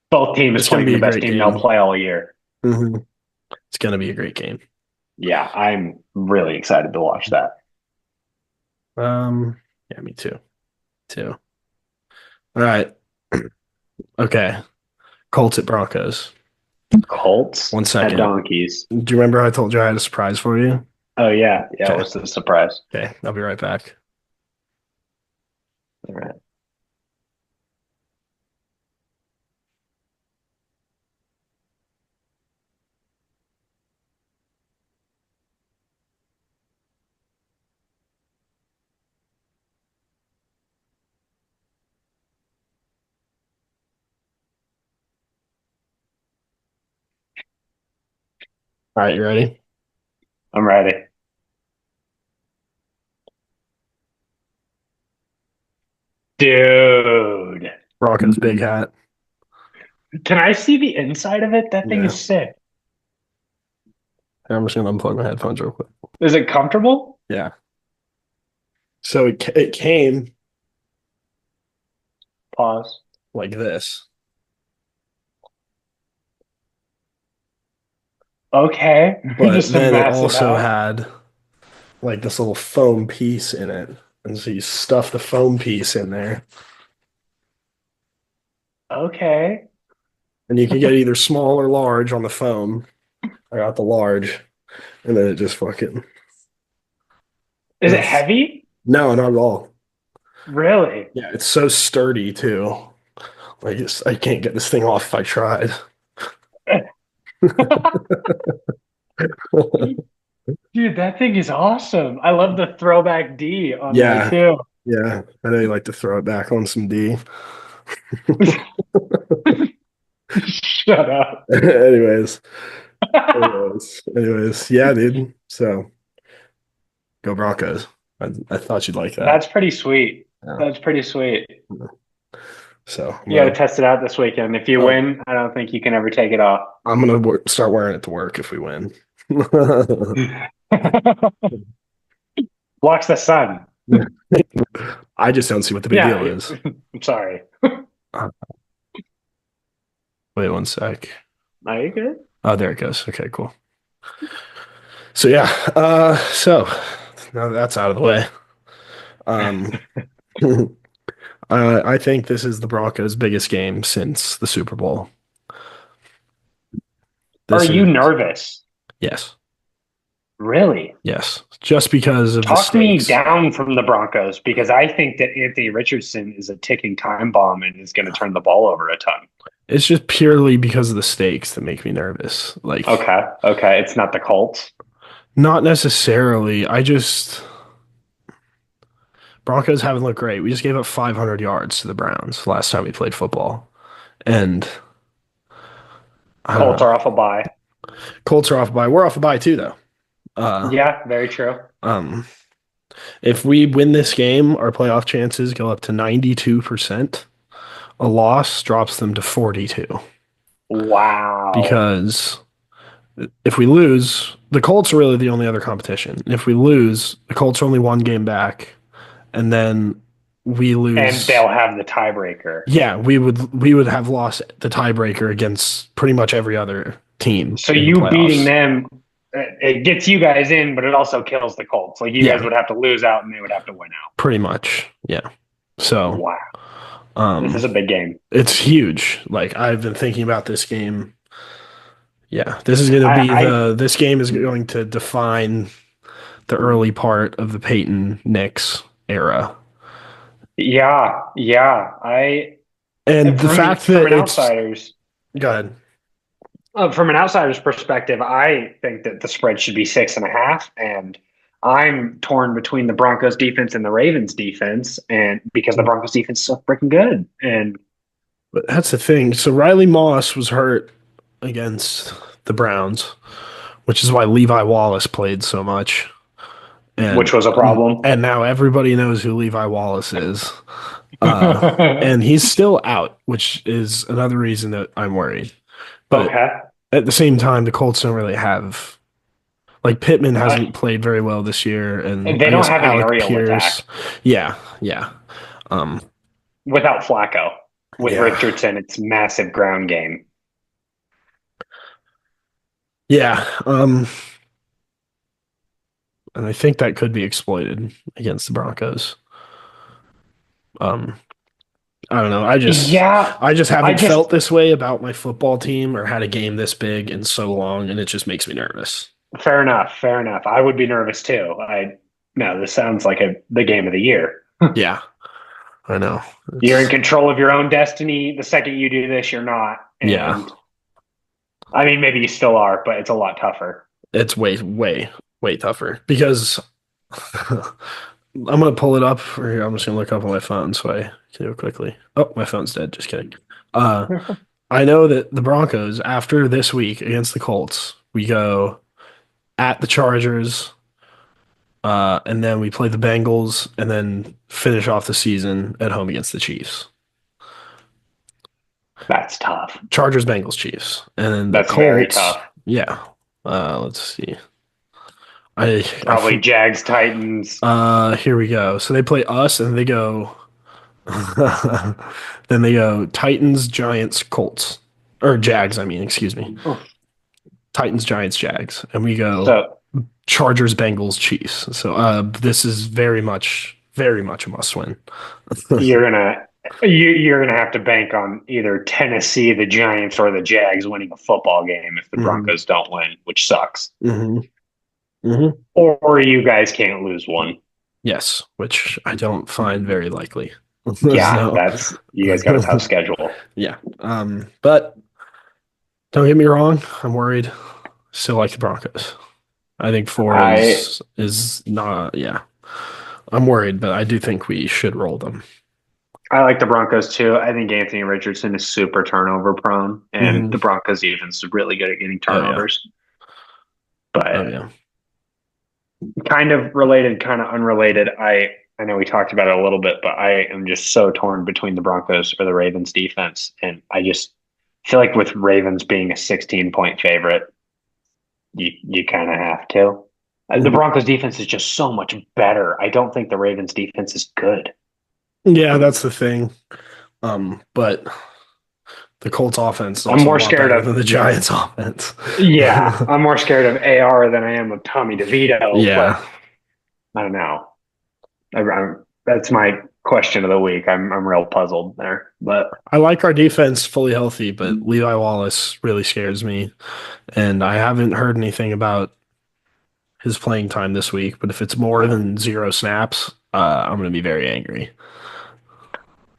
both teams
It's going
playing
to be
the
a
best
great
team
game.
they'll play all year.
It's going to be a great game.
Yeah, I'm really excited to watch that.
Yeah, me too. All right. Okay. Colts at Broncos.
Colts.
1 second.
At Donkeys.
Do you remember I told you I had a surprise for you?
Oh yeah.
Okay.
What's the surprise?
Okay, I'll be right back.
All right.
All right, you ready?
I'm ready. Dude.
Broncos big hat.
Can I see the inside of it? That thing
Yeah.
is sick.
I'm just gonna unplug my headphones real quick.
Is it comfortable?
Yeah. So it came
Pause.
like this,
Okay.
but
Just a
then it
massive
also
hat.
had like this little foam piece in it, and so you stuff the foam piece in there,
Okay.
and you can get either small or large on the foam. I got the large, and then it just fucking.
Is it
Yes.
heavy?
No, not at all.
Really?
Yeah, it's so sturdy too. Like I can't get this thing off if I tried.
Dude, that thing is awesome. I love the throwback D on
Yeah.
there too.
Yeah, I know you like to throw it back on some D.
Shut up.
anyways, yeah, dude. So go Broncos. I thought you'd like that.
That's pretty sweet.
Yeah.
That's pretty sweet.
So
You got to test it out this weekend. If you
Oh.
win, I don't think you can ever take it off.
I'm gonna start wearing it to work if we win.
Blocks the sun.
I just don't see what the big
Yeah.
deal is.
I'm sorry.
Wait 1 sec.
Are you good?
Oh, there it goes. Okay, cool. So yeah, so now that that's out of the way, I think this is the Broncos' biggest game since the Super Bowl.
Are you nervous?
Yes,
Really?
yes. Just because of the
Talk me
stakes.
down from the Broncos because I think that Anthony Richardson is a ticking time bomb and is going to turn the ball over a ton.
It's just purely because of the stakes that make me nervous. Like,
Okay. It's not the Colts.
not necessarily. Broncos haven't looked great. We just gave up 500 yards to the Browns last time we played football, and I don't
Colts
know.
are off a bye.
Colts are off a bye. We're off a bye too, though.
Yeah, very true.
If we win this game, our playoff chances go up to 92%. A loss drops them to 42.
Wow.
Because if we lose, the Colts are really the only other competition. If we lose, the Colts are only 1 game back, and then we lose,
and they'll have the tiebreaker.
Yeah, we would have lost the tiebreaker against pretty much every other team.
So
in the
you
playoffs.
beating them, it gets you guys in, but it also kills the Colts. Like you
Yeah.
guys would have to lose out and they would have to win out.
Pretty much, yeah. So
Wow. This is a big game.
It's huge. Like I've been thinking about this game. Yeah, this is going to be
I
this game is going to define the early part of the Peyton Knicks era.
yeah. I
And the fact
from
that
an
it's
outsider's
go ahead.
from an outsider's perspective, I think that the spread should be 6.5, and I'm torn between the Broncos defense and the Ravens defense, and because the Broncos defense is so freaking good, and
But that's the thing. So Riley Moss was hurt against the Browns, which is why Levi Wallace played so much.
which was a problem.
And now everybody knows who Levi Wallace is. And he's still out, which is another reason that I'm worried. But
Okay.
at the same time, the Colts don't really have like Pittman hasn't played very well this year, and
They
I
don't
guess
have an
Alec
aerial
Pierce.
attack
Yeah. Um,
without Flacco. With
Yeah.
Richardson, it's massive ground game.
yeah. And I think that could be exploited against the Broncos. Um, I don't know.
Yeah,
I just
I
haven't
just
felt this way about my football team or had a game this big in so long, and it just makes me nervous.
fair enough. Fair enough. I would be nervous too. No, this sounds like the game of the year.
Yeah, I know.
You're in control of your own destiny. The second you do this, you're not. And
Yeah,
I mean, maybe you still are, but it's a lot tougher.
it's way tougher because I'm gonna pull it up. Or here, I'm just gonna look up on my phone so I can do it quickly. Oh, my phone's dead. Just kidding. Uh, I know that the Broncos after this week against the Colts, we go at the Chargers, and then we play the Bengals, and then finish off the season at home against the Chiefs.
That's tough.
Chargers, Bengals, Chiefs, and then the
That's very
Colts.
tough.
Yeah. Let's see.
Probably Jags, Titans.
Here we go. So they play us, and they go. Then they go Titans, Giants, Colts, or Jags. I mean, excuse me.
Oh.
Titans, Giants, Jags, and we go
So
Chargers, Bengals, Chiefs. So this is very much a must win.
you're gonna have to bank on either Tennessee, the Giants, or the Jags winning a football game if the Broncos don't win, which sucks. Or you guys can't lose one.
Yes, which I don't find very likely.
Yeah,
So,
you guys got a tough schedule.
yeah. But don't get me wrong, I'm worried. Still like the Broncos. I think four is not. Yeah, I'm worried, but I do think we should roll them.
I like the Broncos too. I think Anthony Richardson is super turnover prone, and the Broncos defense is really good at getting turnovers. But kind of related, kind of unrelated. I know we talked about it a little bit, but I am just so torn between the Broncos or the Ravens defense, and I just feel like with Ravens being a 16-point favorite, you kind of have to. The Broncos defense is just so much better. I don't think the Ravens defense is good.
Yeah, that's the thing. But the Colts offense is also
I'm more scared of
than the Giants offense.
Yeah, I'm more scared of AR than I am of Tommy DeVito.
Yeah,
but I don't know. That's my question of the week. I'm real puzzled there, but
I like our defense fully healthy, but Levi Wallace really scares me, and I haven't heard anything about his playing time this week. But if it's more than 0 snaps, I'm going to be very angry.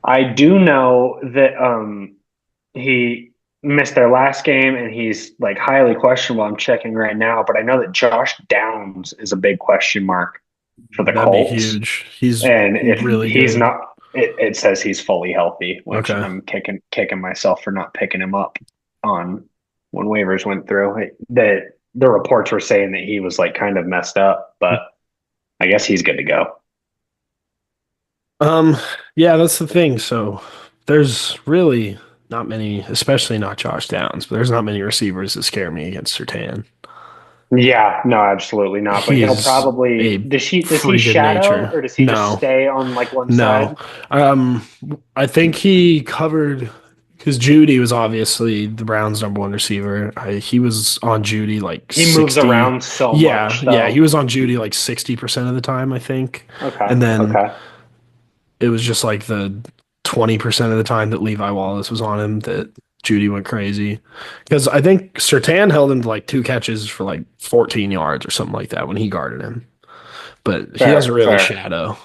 I do know that he missed their last game and he's like highly questionable. I'm checking right now, but I know that Josh Downs is a big question mark for the
That'd
Colts.
be huge. He's
and if
really
he's
good.
Not, it says he's fully healthy, which
Okay.
I'm kicking myself for not picking him up on when waivers went through. The reports were saying that he was like kind of messed up, but I guess he's good to go.
Yeah, that's the thing. So there's really not many, especially not Josh Downs, but there's not many receivers that scare me against Surtain.
Yeah, no, absolutely not. But he'll probably does he shadow or does he just stay on like one side?
I think he covered because Judy was obviously the Browns' #1 receiver. He was on Judy like
he
60,
moves around so much.
Yeah, he was on Judy like 60% of the time, I think.
Okay,
and then it was just like the 20% of the time that Levi Wallace was on him that Judy went crazy. Because I think Sertan held him to like 2 catches for like 14 yards or something like that when he guarded him. But he doesn't
Fair,
really
fair.
shadow.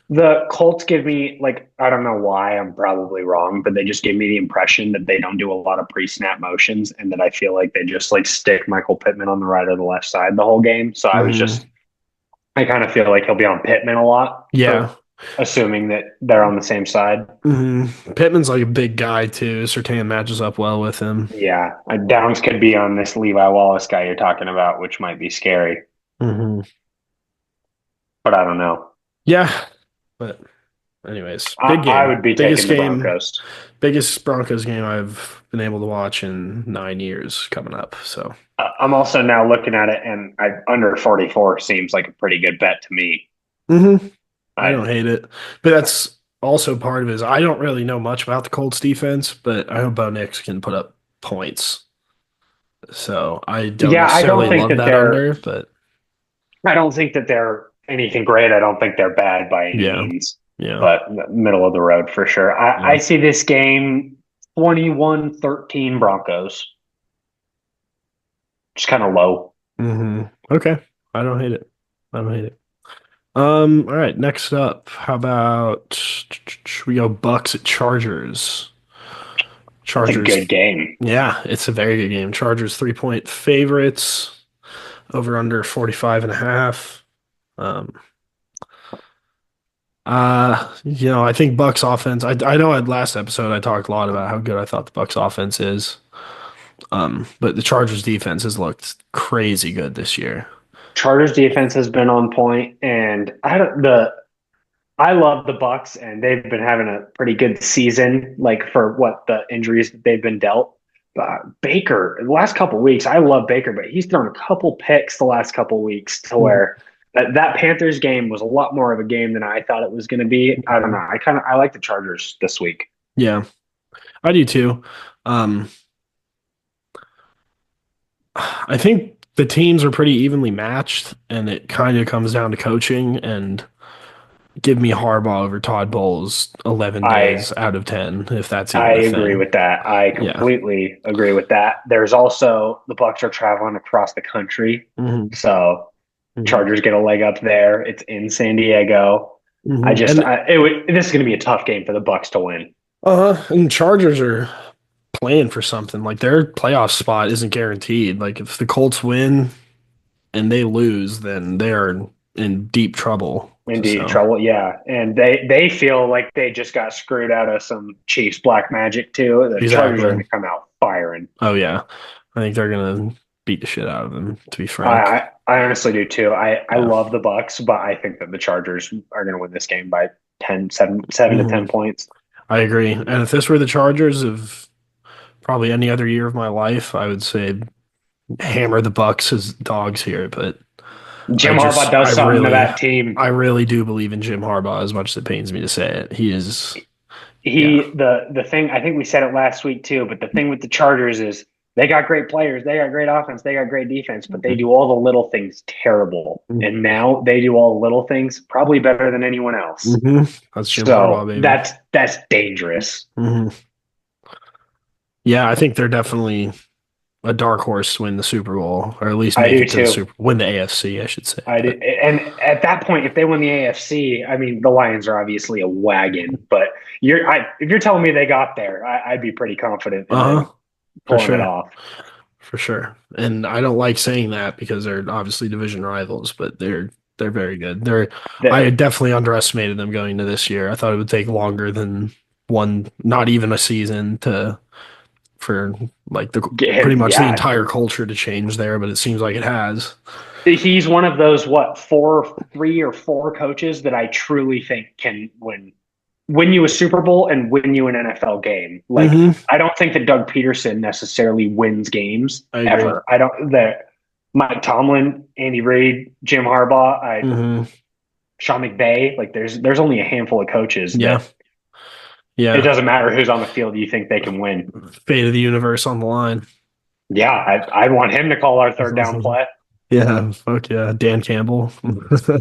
The Colts give me like I don't know why I'm probably wrong, but they just give me the impression that they don't do a lot of pre-snap motions, and that I feel like they just like stick Michael Pittman on the right or the left side the whole game. So
Hmm.
I kind of feel like he'll be on Pittman a lot
Yeah.
for assuming that they're on the same side.
Pittman's like a big guy too. Sertan matches up well with him.
Yeah, Downs could be on this Levi Wallace guy you're talking about, which might be scary,
Hmm.
but I don't know.
Yeah. But anyways, big
I
game.
would be taking the Broncos.
Biggest Broncos game I've been able to watch in 9 years coming up. So
I'm also now looking at it, and under 44 seems like a pretty good bet to me.
hmm I
I
don't hate it. But that's also part of it is I don't really know much about the Colts defense, but I hope Bo Nix can put up points. So I don't
Yeah,
necessarily love that under, but
I don't think that they're anything great. I don't think they're bad by any
yeah.
means,
Yeah.
but middle of the road for sure. I
Yeah.
see this game 21-13 Broncos. Just kind of low.
Okay. I don't hate it. I don't hate it. All right, next up, how about we go Bucks at Chargers?
It's a
Chargers,
good game.
yeah, it's a very good game. Chargers 3-point favorites, over under 45 and a half. Um, I think Bucks offense, I know at last episode I talked a lot about how good I thought the Bucks offense is. But the Chargers defense has looked crazy good this year.
Chargers defense has been on point, and I love the Bucks, and they've been having a pretty good season, like for what the injuries that they've been dealt. Baker, the last couple of weeks, I love Baker, but he's thrown a couple picks the last couple of weeks to
Mhm.
where that Panthers game was a lot more of a game than I thought it was going to be. I don't know. I like the Chargers this week.
Yeah, I do too. Um, I think the teams are pretty evenly matched, and it kind of comes down to coaching. And give me Harbaugh over Todd Bowles 11
I
days out of 10, if that's
I
even a
agree
thing.
with that. I
Yeah.
completely agree with that. There's also the Bucks are traveling across the country,
Hmm.
so
Hmm.
Chargers get a leg up there. It's in San Diego.
And
This is going to be a tough game for the Bucks to win.
and Chargers are playing for something. Like their playoff spot isn't guaranteed. Like if the Colts win and they lose, then they're in deep trouble.
In deep
So
trouble, yeah, and they feel like they just got screwed out of some Chiefs black magic too. The Chargers are going
exactly.
to come out firing.
Oh yeah. I think they're gonna beat the shit out of them, to be
I,
frank.
I honestly do too. I
Yeah.
love the Bucks, but I think that the Chargers are going to win this game by 7 to
Hmm.
10 points.
I agree. And if this were the Chargers of probably any other year of my life, I would say hammer the Bucks as dogs here. But
Jim Harbaugh
I
does something to
really,
that team.
I really do believe in Jim Harbaugh as much as it pains me to say it. He is, yeah.
The thing I think we said it last week too, but the thing with the Chargers is they got great players, they got great offense, they got great defense, but they do all the little things terrible. And now they do all the little things probably better than anyone else.
Mm-hmm. That's Jim Harbaugh,
So
baby.
that's dangerous.
Mm-hmm. Yeah, I think they're definitely a dark horse to win the Super Bowl, or at least
I
make
do
it to the
too.
win the AFC, I should say.
I do.
But
And at that point, if they win the AFC, I mean, the Lions are obviously a wagon, but if you're telling me they got there, I'd be pretty confident in them
for
pulling it
sure.
off.
For sure. And I don't like saying that because they're obviously division rivals, but they're very good. I
The,
definitely underestimated them going into this year. I thought it would take longer than not even a season for like the pretty much the
yeah,
entire culture to change there, but it seems like it has.
he's one of those 3 or 4 coaches that I truly think can win you a Super Bowl and win you an NFL game. Like I don't think that Doug Peterson necessarily wins games
I agree.
ever. I don't that Mike Tomlin, Andy Reid, Jim Harbaugh, Sean McVay. Like there's only a handful of coaches.
Yeah. Yeah.
It doesn't matter who's on the field. You think they can win?
Fate of the universe on the line.
Yeah, I want him to call our third down play.
Yeah, fuck yeah. Dan Campbell.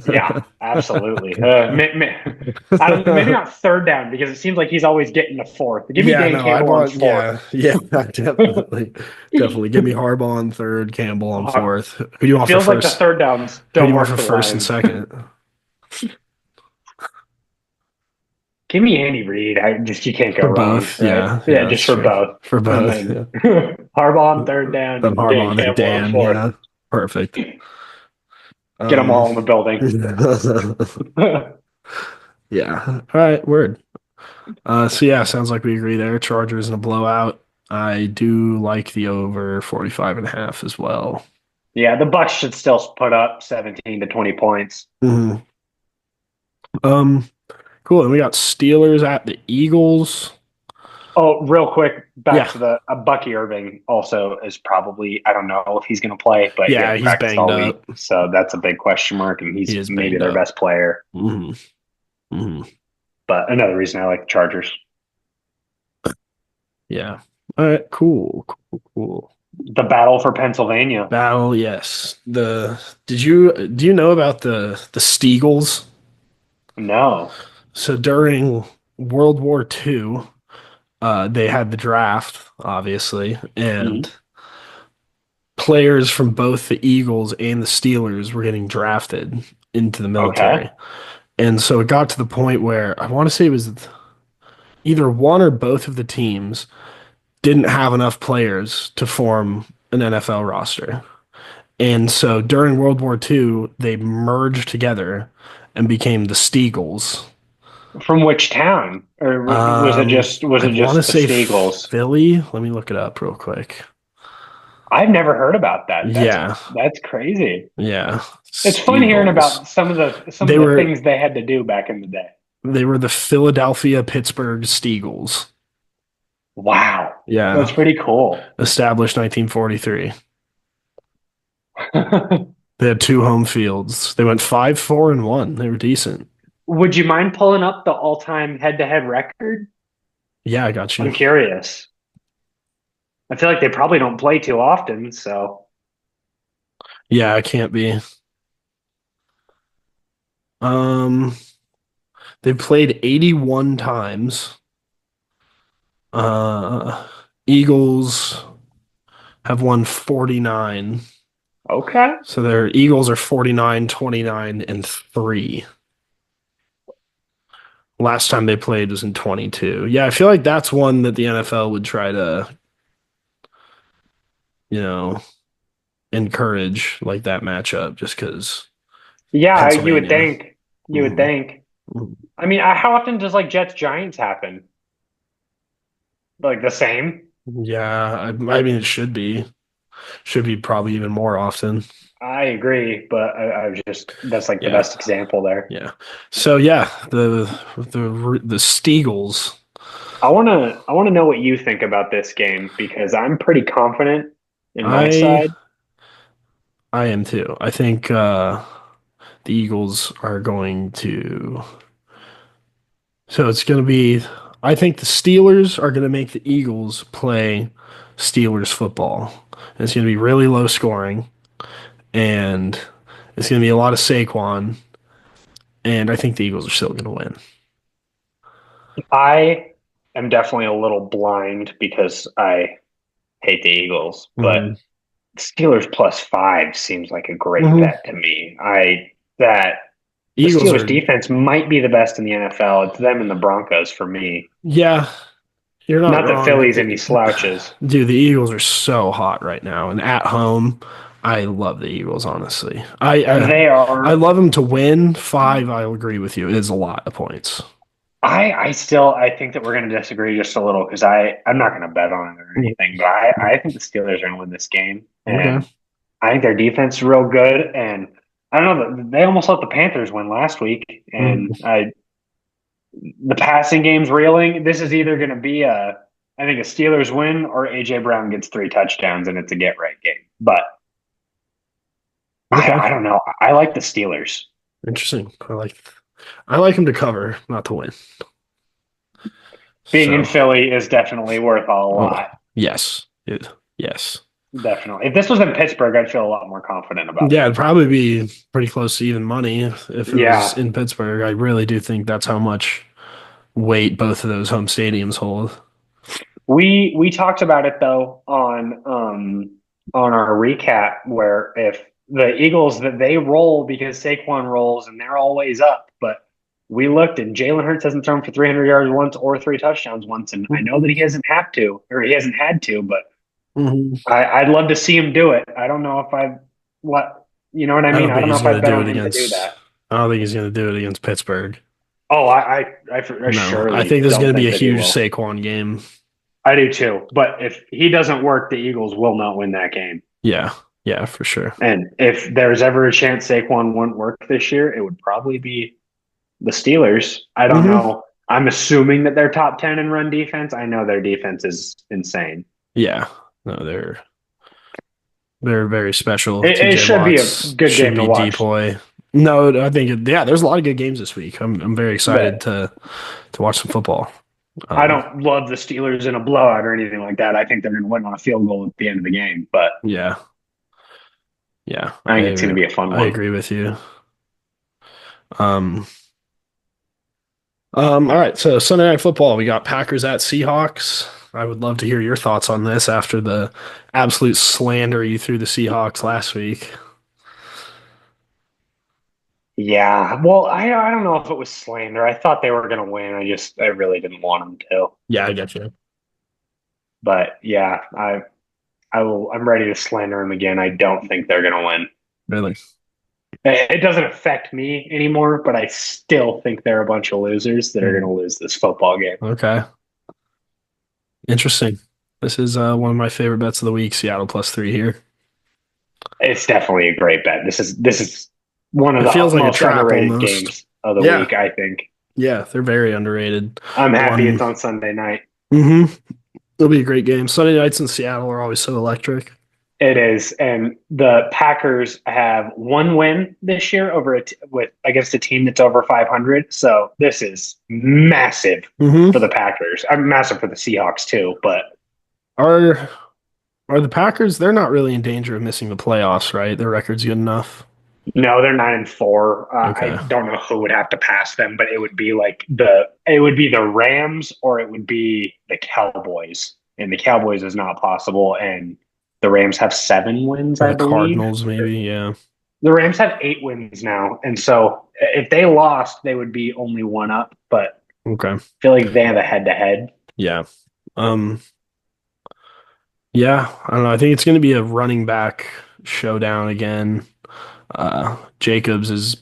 Yeah, absolutely. I don't know, maybe not third down because it seems like he's always getting the fourth. Give me
Yeah,
Dan
no, I
Campbell on
want,
fourth.
yeah, yeah, definitely. Definitely. Give me Harbaugh on third, Campbell on
Uh,
fourth. Who do you want for
Feels like the
first?
third downs
Who do
don't
you want
work
for
for the
first and
Lions.
second?
Give me Andy Reid. I just you can't go
For
wrong,
both.
right?
Yeah,
Yeah,
yeah,
just
that's
for
true.
both.
For
And
both,
then
yeah.
Harbaugh on third down
Then
and Dan
Harbaugh, then
Campbell on
Dan,
fourth.
yeah. Perfect.
Get them
Um,
all in the building.
yeah. All right, word. So yeah, sounds like we agree there. Chargers in a blowout. I do like the over 45.5 as well.
Yeah, the Bucks should still put up 17 to 20 points.
Mhm. Cool. And we got Steelers at the Eagles.
Oh, real quick, back
Yeah.
to the Bucky Irving also is probably, I don't know if he's going to play, but he
Yeah,
hasn't
he's
practiced
banged
all week.
up.
So that's a big question mark, and
He
he's
is
maybe
banged
their
up.
best player.
Hmm. Hmm.
But another reason I like the Chargers.
Yeah. All right, cool. Cool, cool.
The battle for Pennsylvania.
Battle, yes. Do you know about the Steagles?
No.
So during World War II, they had the draft, obviously, and
Mhm.
players from both the Eagles and the Steelers were getting drafted into the
Okay.
military. And so it got to the point where I want to say it was either one or both of the teams didn't have enough players to form an NFL roster. And so during World War II, they merged together and became the Steagles.
From which town? Or was it just
I want to
the
say
Steagles?
Philly. Let me look it up real quick.
I've never heard about that.
Yeah,
That's crazy.
yeah,
It's fun hearing
Steagles.
about some of
They
the
were
things they had to do back in the day.
they were the Philadelphia Pittsburgh Steagles.
Wow.
Yeah,
That's pretty cool.
established 1943. They had two home fields. They went 5-4-1. They were decent.
Would you mind pulling up the all-time head-to-head record?
Yeah, I got you.
I'm curious. I feel like they probably don't play too often, so
Yeah, I can't be. Um, they played 81 times. Uh, Eagles have won 49.
okay.
So their Eagles are 49, 29, and 3. Last time they played was in 22. Yeah, I feel like that's one that the NFL would try to, you know, encourage like that matchup just because
Yeah, you would
Pennsylvania.
think. You would
Mhm.
think. I mean, how often does like Jets Giants happen? Like the same?
Yeah, I mean it should be probably even more often.
I agree, but I was just that's like the
Yeah,
best example there.
yeah. So yeah, the Steagles.
I wanna know what you think about this game because I'm pretty confident in my
I
side.
I am too. I think the Eagles are going to. So it's going to be. I think the Steelers are going to make the Eagles play Steelers football. And it's going to be really low scoring, and it's going to be a lot of Saquon. And I think the Eagles are still going to win.
I am definitely a little blind because I hate the Eagles, but
Hmm.
Steelers +5 seems like a great
Hmm.
bet to me. I that the
Eagles
Steelers
are,
defense might be the best in the NFL. It's them and the Broncos for me.
yeah, you're not
Not that
wrong.
Philly's any slouches.
Dude, the Eagles are so hot right now, and at home, I love the Eagles. Honestly,
They
I
are.
love them to win 5. I'll agree with you. It is a lot of points.
I think that we're going to disagree just a little because I'm not going to bet on it or anything, but I think the Steelers are going to win this game,
Okay.
and I think their defense is real good. And I don't know, they almost let the Panthers win last week, and
Mhm.
the passing game's reeling. This is either going to be I think a Steelers win or AJ Brown gets 3 touchdowns and it's a get right game. But
Okay.
I don't know. I like the Steelers.
Interesting. I like them to cover, not to win.
Being in
So,
Philly is definitely worth a
oh,
lot.
yes. Yes.
Definitely. If this was in Pittsburgh, I'd feel a lot more confident about
Yeah,
them.
it'd probably be pretty close to even money if it was
Yeah,
in Pittsburgh. I really do think that's how much weight both of those home stadiums hold.
we talked about it though on our recap where if the Eagles that they roll because Saquon rolls and they're always up, but we looked and Jalen Hurts hasn't thrown for 300 yards once or 3 touchdowns once, and I know that he hasn't have to or he hasn't had to, but
Mhm.
I'd love to see him do it. I don't know if I what you know what I
I
mean.
don't
I
think
don't know
he's
if
going
I
to
bet
do
on
it
him to do
against.
that.
I don't think he's going to do it against Pittsburgh.
Oh, I
No, I
surely
think there's going
don't
to be
think
a
that he
huge
will.
Saquon game.
I do too. But if he doesn't work, the Eagles will not win that game.
Yeah, yeah, for sure.
And if there's ever a chance Saquon wouldn't work this year, it would probably be the Steelers. I don't
Hmm.
know. I'm assuming that they're top 10 in run defense. I know their defense is insane.
Yeah, no, they're very special.
It
TJ
should be a
Watts
good
should
game to
be
watch.
depoy. No, I think yeah, there's a lot of good games this week. I'm very excited
But
to watch some football.
I
Um,
don't love the Steelers in a blowout or anything like that. I think they're going to win on a field goal at the end of the game. But
yeah, yeah,
I think it's going to be a fun
I
one.
agree with you. Um, all right, so Sunday Night Football, we got Packers at Seahawks. I would love to hear your thoughts on this after the absolute slander you threw the Seahawks last week.
Yeah. Well, I don't know if it was slander. I thought they were going to win. I really didn't want them to.
Yeah, I get you.
But yeah, I'm ready to slander them again. I don't think they're going to win.
Really?
It doesn't affect me anymore, but I still think they're a bunch of losers that are going to lose this football game.
Okay. Interesting. This is one of my favorite bets of the week. Seattle +3 here.
It's definitely a great bet. This is one of
It
the
feels like a
most
trap
underrated
almost.
games of the
Yeah,
week, I think.
yeah, they're very underrated.
I'm happy
One,
it's on Sunday night.
it'll be a great game. Sunday nights in Seattle are always so electric.
It is, and the Packers have one win this year with against a team that's over 500. So this is massive for
Hmm.
the Packers. I'm massive for the Seahawks too, but
Are are the Packers? They're not really in danger of missing the playoffs, right? Their record's good enough.
no, they're 9-4. I
Okay.
don't know who would have to pass them, but it would be the Rams or it would be the Cowboys, and the Cowboys is not possible. And the Rams have 7 wins,
Or
I
the
believe.
Cardinals, maybe. Yeah.
The Rams have 8 wins now, and so if they lost, they would be only one up. But
Okay.
I feel like they have a head-to-head.
Yeah. Um. Yeah. I don't know. I think it's going to be a running back showdown again. Jacobs is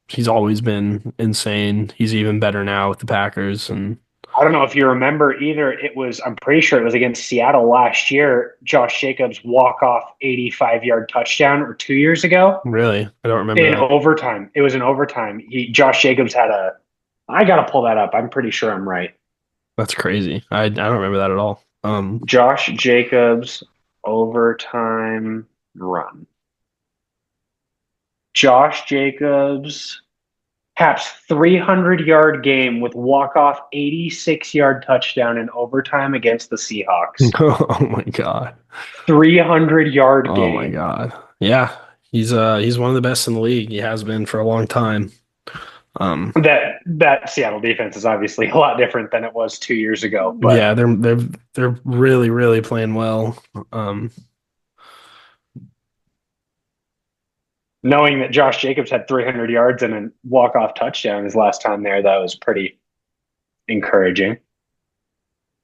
he's always been insane. He's even better now with the Packers. And
I don't know if you remember either. I'm pretty sure it was against Seattle last year. Josh Jacobs walk-off 85-yard touchdown, or 2 years ago
really, I don't remember
in
that.
overtime. It was in overtime. Josh Jacobs had I got to pull that up. I'm pretty sure I'm right.
That's crazy. I don't remember that at all.
Josh Jacobs overtime run. Josh Jacobs Cap's 300-yard game with walk-off 86-yard touchdown in overtime against the Seahawks.
Oh my God.
300-yard
Oh my
game.
God. Yeah. He's one of the best in the league. He has been for a long time.
That Seattle defense is obviously a lot different than it was 2 years ago, but
Yeah, they're really, really playing well. Um,
knowing that Josh Jacobs had 300 yards and a walk-off touchdown his last time there, that was pretty encouraging.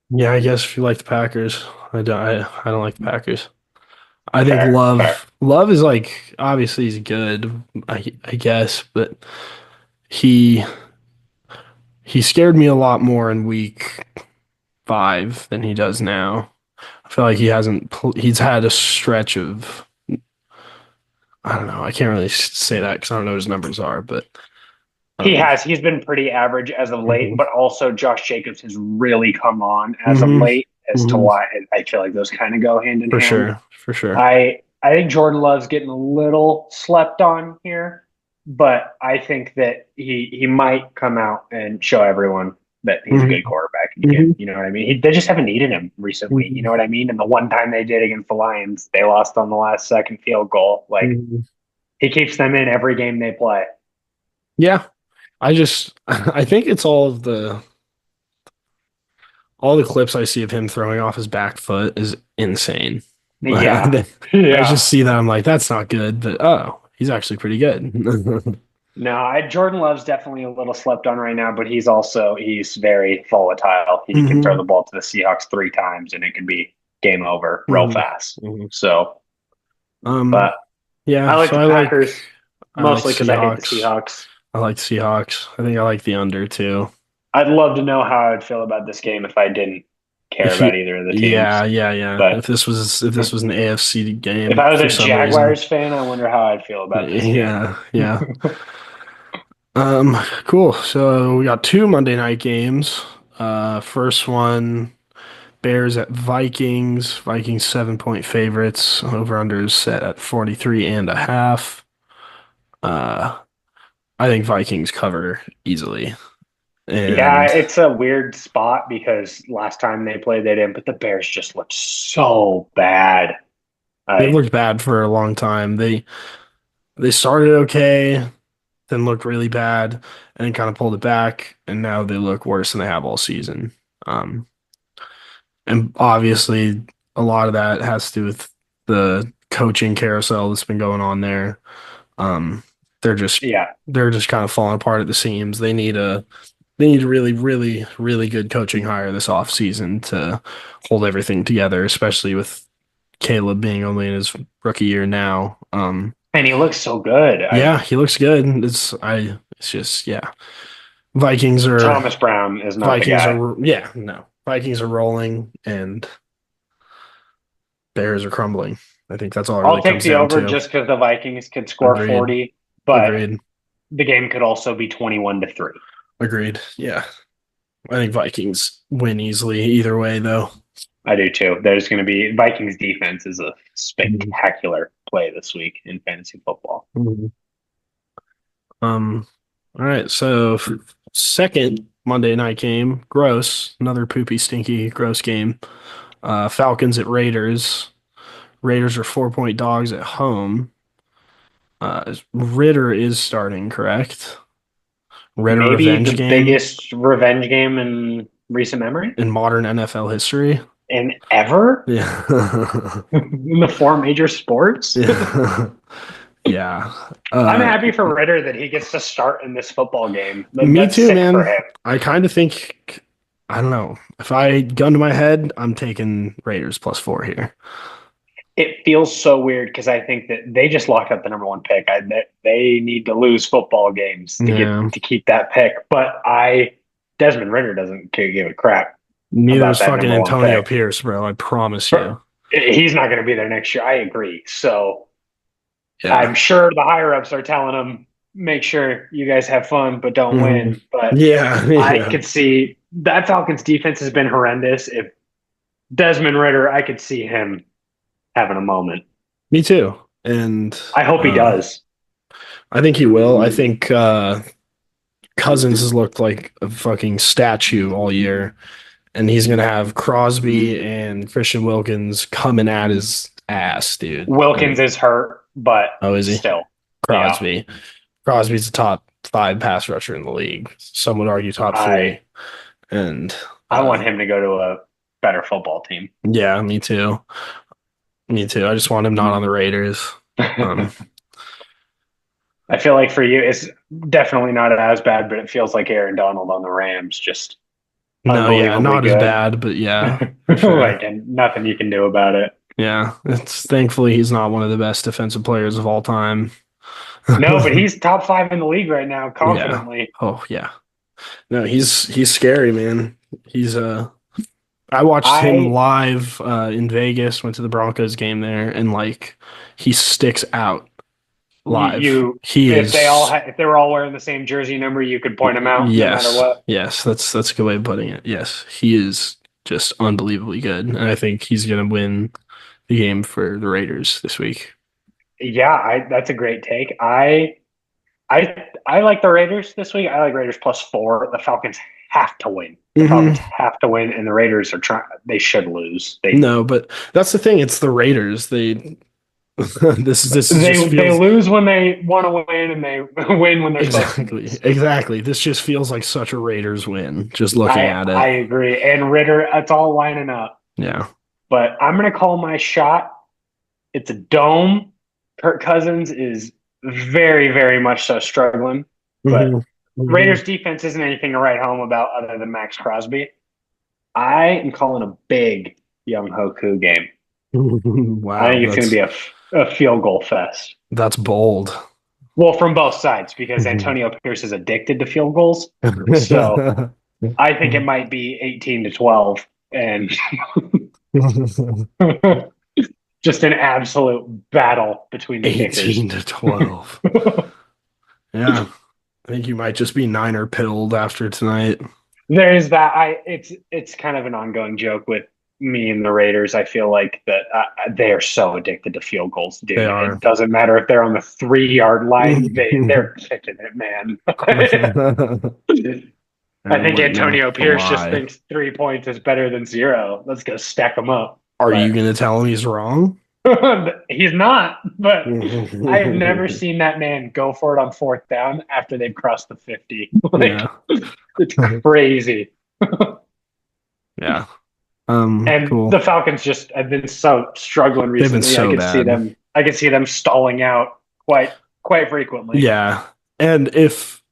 yeah, I guess if you like the Packers, I don't like the Packers. I think
Fair, fair.
Love is like obviously he's good, I guess, but he he scared me a lot more in week 5 than he does now. I feel like he's had a stretch of I don't know. I can't really say that because I don't know what his numbers are, but um,
He's been pretty average as of late,
mhm,
but also Josh Jacobs has really come on as of
mhm,
late as to
mhm,
why I feel like those kind of go hand in
for
hand.
sure, for sure.
I think Jordan Love's getting a little slept on here, but I think that he might come out and show everyone that he's a good quarterback. You know what I mean? They just haven't needed him recently. You know what I mean? And the one time they did against the Lions, they lost on the last second field goal. Like he keeps them in every game they play.
Yeah, I think it's all the clips I see of him throwing off his back foot is insane.
Yeah,
I
yeah.
just see that I'm like, that's not good, but oh, he's actually pretty good.
No, Jordan Love's definitely a little slept on right now, but he's very volatile. He can throw the
hmm
ball to the Seahawks 3 times and it can be game over real
hmm
fast.
hmm
So,
Um,
but I
yeah,
like
so
the Packers
I like
mostly because I hate the
Seahawks.
Seahawks.
I like Seahawks. I think I like the under too.
I'd love to know how I'd feel about this game if I didn't care
If
about
you,
either of the
yeah,
teams.
yeah, yeah.
But
If this was an AFC
if
game
I was
for
a
some reason,
Jaguars fan, I wonder how I'd feel about this game.
yeah, yeah. Cool. So we got two Monday night games. First one, Bears at Vikings. Vikings 7-point favorites. Over under is set at 43 and a half. Uh, I think Vikings cover easily.
Yeah,
And
it's a weird spot because last time they played, they didn't, but the Bears just looked so bad.
they've
I
looked bad for a long time. They started okay, then looked really bad, and then kind of pulled it back, and now they look worse than they have all season. Um, and obviously, a lot of that has to do with the coaching carousel that's been going on there. Um, they're just
yeah,
they're just kind of falling apart at the seams. They need a really, really, really good coaching hire this offseason to hold everything together, especially with Caleb being only in his rookie year now.
and he looks so good.
Yeah, he looks good. It's just yeah. Vikings are
Thomas Brown is not the
Vikings
guy.
are yeah, no. Vikings are rolling and Bears are crumbling. I think that's all it
I'll
really
take
comes
the
down
over
to.
just because the Vikings could score
Agreed.
40, but
Agreed.
the game could also be 21-3.
Agreed. Yeah. I think Vikings win easily either way though.
I do too. There's going to be Vikings defense is a
Mhm.
spectacular play this week in fantasy football.
Mhm. All right, so second Monday night game, gross, another poopy, stinky, gross game. Falcons at Raiders. Raiders are 4-point dogs at home. Ritter is starting, correct? Ritter
Maybe the
revenge game
biggest revenge game in recent memory
in modern NFL history.
and ever
Yeah.
in the four major sports.
Yeah. Yeah.
I'm happy for Ritter that he gets to start in this football game.
Me
That's
too,
sick for
man.
him.
I kind of think, I don't know. If I gun to my head, I'm taking Raiders +4 here.
It feels so weird because I think that they just locked up the number one pick. They need to lose football games
Yeah.
to keep that pick. But Desmond Ritter doesn't give a crap
Neither
about
is
that
fucking
number one
Antonio
pick.
Pierce, bro. I promise you.
He's not going to be there next year. I agree. So I'm
Yeah.
sure the higher ups are telling him, make sure you guys have fun, but don't
hmm
win. But
Yeah.
I
Yeah.
could see that Falcons defense has been horrendous. If Desmond Ritter, I could see him having a moment.
Me too. And
I hope he does.
I think he will. I think Cousins has looked like a fucking statue all year, and he's gonna have Crosby and Christian Wilkins coming at his ass, dude.
Wilkins is hurt, but
Oh, is he?
still, yeah.
Crosby. Crosby's the top 5 pass rusher in the league. Some would argue top 3.
I
And
I want him to go to a better football team.
yeah, me too. Me too. I just want him not on the Raiders. Um,
I feel like for you, it's definitely not as bad, but it feels like Aaron Donald on the Rams, just
no, yeah,
unbelievably
not as
good.
bad, but yeah, for sure.
Like, and nothing you can do about it.
Yeah, it's thankfully he's not one of the best defensive players of all time.
No, but he's top 5 in the league right now,
Yeah.
confidently.
Oh, yeah. No, he's scary, man. He's I watched him
I
live in Vegas, went to the Broncos game there, and like he sticks out live.
you
He
if they
is
if they were all wearing the same jersey number, you could point them out no matter
yes.
what.
Yes, that's a good way of putting it. Yes, he is just unbelievably good. And I think he's gonna win the game for the Raiders this week.
Yeah, that's a great take. I like the Raiders this week. I like Raiders +4. The Falcons have to win. The Falcons have to win, and the Raiders are trying. They should lose.
No, but that's the thing. It's the Raiders. They this just
They
feels
lose when they want to win, and they win when they're supposed to lose.
exactly. This just feels like such a Raiders win. Just looking at
I
it.
agree. And Ritter, it's all lining up.
Yeah.
But I'm going to call my shot. It's a dome. Kirk Cousins is very, very much so struggling. But Raiders defense isn't anything to write home about other than Max Crosby. I am calling a big Young Hoku game.
Wow,
I think it's going to be a field goal fest.
That's bold.
Well, from both sides, because Antonio Pierce is addicted to field goals. So I think it might be 18-12 and just an absolute battle between the
18
kickers.
to 12. Yeah. I think you might just be Niner pilled after tonight.
There is that. It's kind of an ongoing joke with me and the Raiders. I feel like that they are so addicted to field goals, dude.
They are.
It doesn't matter if they're on the 3-yard line; they're kicking it, man. I think Antonio Pierce just thinks 3 points is better than 0. Let's go stack them up.
Are you going to tell him he's wrong?
He's not, but I have never seen that man go for it on 4th down after they've crossed the 50. It's crazy.
Yeah.
And
cool.
the Falcons just have been so struggling recently.
They've been so bad.
I could see them stalling out quite frequently.
Yeah. And if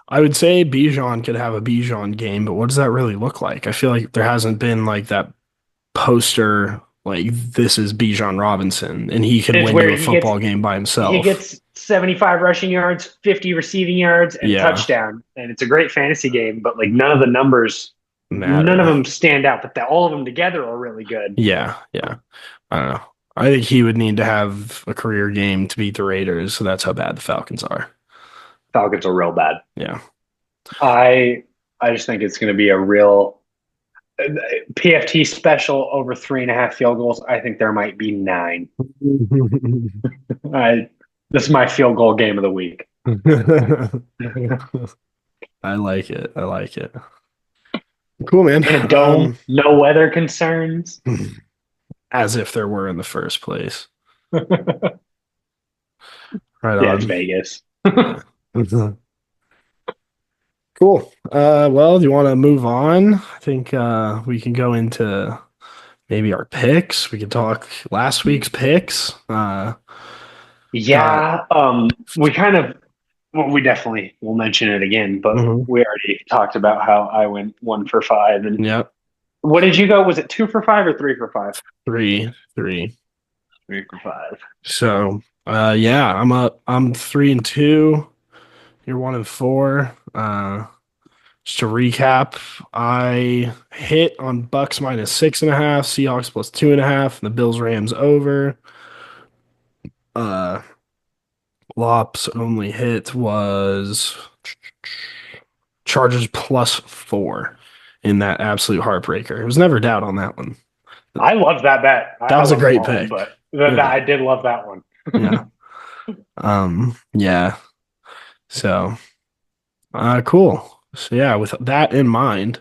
I would say Bijan could have a Bijan game, but what does that really look like? I feel like there hasn't been like that poster, like this is Bijan Robinson, and he could win you a football game by himself.
He gets 75 rushing yards, 50 receiving yards, and touchdown. And it's a great fantasy game, but like none of the numbers matter. None of them stand out, but all of them together are really good.
Yeah. I don't know. I think he would need to have a career game to beat the Raiders, so that's how bad the Falcons are.
Falcons are real bad.
Yeah.
I just think it's going to be a real PFT special over 3.5 field goals. I think there might be 9. This is my field goal game of the week.
I like it. Cool, man.
In a dome, no weather concerns.
As if there were in the first place. Right
yeah,
on.
it's Vegas.
Cool. Well, do you want to move on? I think we can go into maybe our picks. We can talk last week's picks.
We kind of, well, we definitely will mention it again, but we already talked about how I went 1 for 5. And
yep.
What did you go? Was it 2 for 5 or 3 for 5?
3.
3 for 5.
So, yeah, I'm up. I'm 3-2. You're 1-4. Just to recap, I hit on Bucks -6.5, Seahawks +2.5, and the Bills Rams over. Lops only hit was Chargers +4 in that absolute heartbreaker. There was never doubt on that one.
I love that bet.
That was a great pick.
But I did love that one.
Yeah. Yeah. So, cool. So yeah, with that in mind,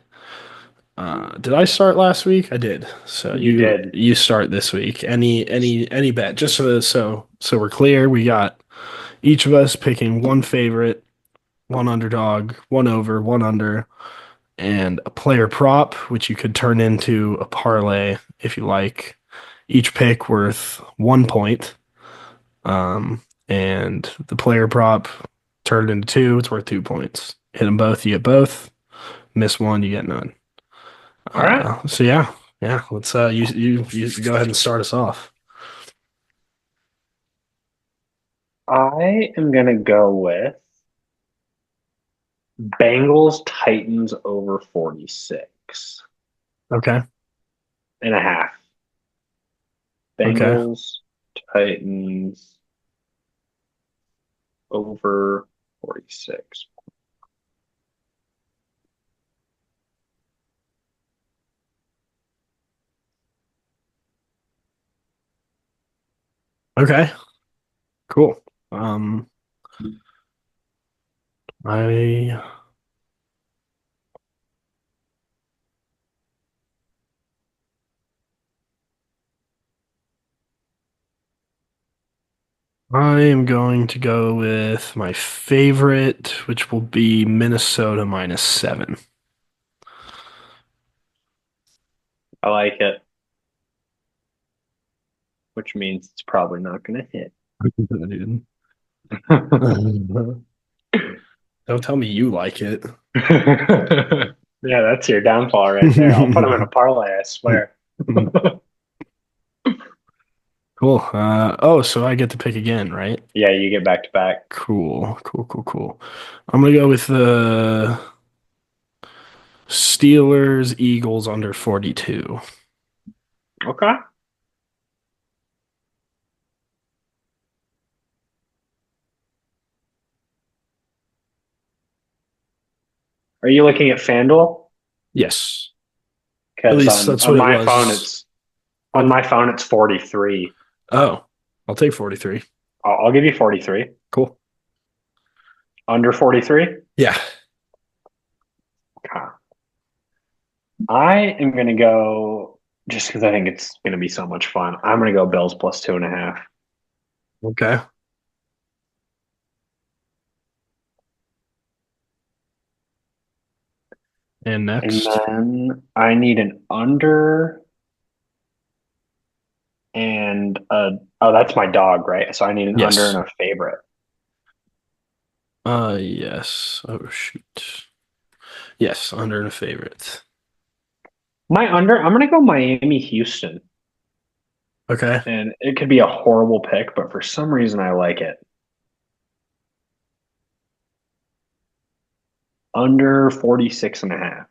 did I start last week? I did. So
you did.
You start this week. Any bet? Just so we're clear, we got each of us picking one favorite, one underdog, one over, one under, and a player prop, which you could turn into a parlay if you like. Each pick worth 1 point. And the player prop turned into 2, it's worth 2 points. Hit them both, you get both. Miss one, you get none.
All right.
So yeah. Let's you go ahead and start us off.
I am gonna go with Bengals Titans over 46.
Okay.
And a half. Bengals Titans over 46.
Okay. Cool. I am going to go with my favorite, which will be Minnesota -7.
I like it, which means it's probably not going to hit.
Dude. Don't tell me you like it.
Yeah, that's your downfall right there. I'll put them in a parlay, I swear.
Cool. Oh, so I get to pick again, right?
Yeah, you get back to back.
Cool, cool, cool, cool. I'm gonna go with the Steelers, Eagles under 42.
Okay. Are you looking at FanDuel?
Yes. At
Because
least that's what it was.
on my phone it's 43.
Oh, I'll take 43.
I'll give you 43.
Cool.
Under 43?
Yeah.
Okay. I am gonna go just because I think it's gonna be so much fun. I'm gonna go Bills plus 2.5.
Okay. And
And
next.
then I need an under and a oh, that's my dog, right? So I need an under and
Yes.
a favorite.
Yes. Oh, shoot. Yes, under the favorite.
My under, I'm gonna go Miami Houston.
Okay.
And it could be a horrible pick, but for some reason I like it. Under 46.5.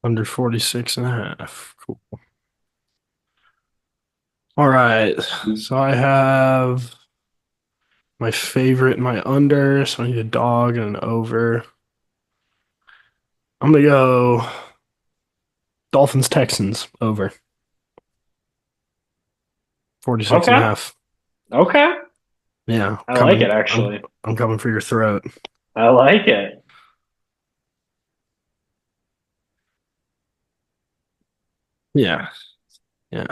Under 46 and a half. Cool. All right. So I have my favorite, my under. So I need a dog and an over. I'm gonna go Dolphins Texans over 46 and a
Okay.
half.
Okay.
Yeah,
I like it
coming. I'm
actually.
I'm coming for your throat.
I like it.
Yeah, yeah.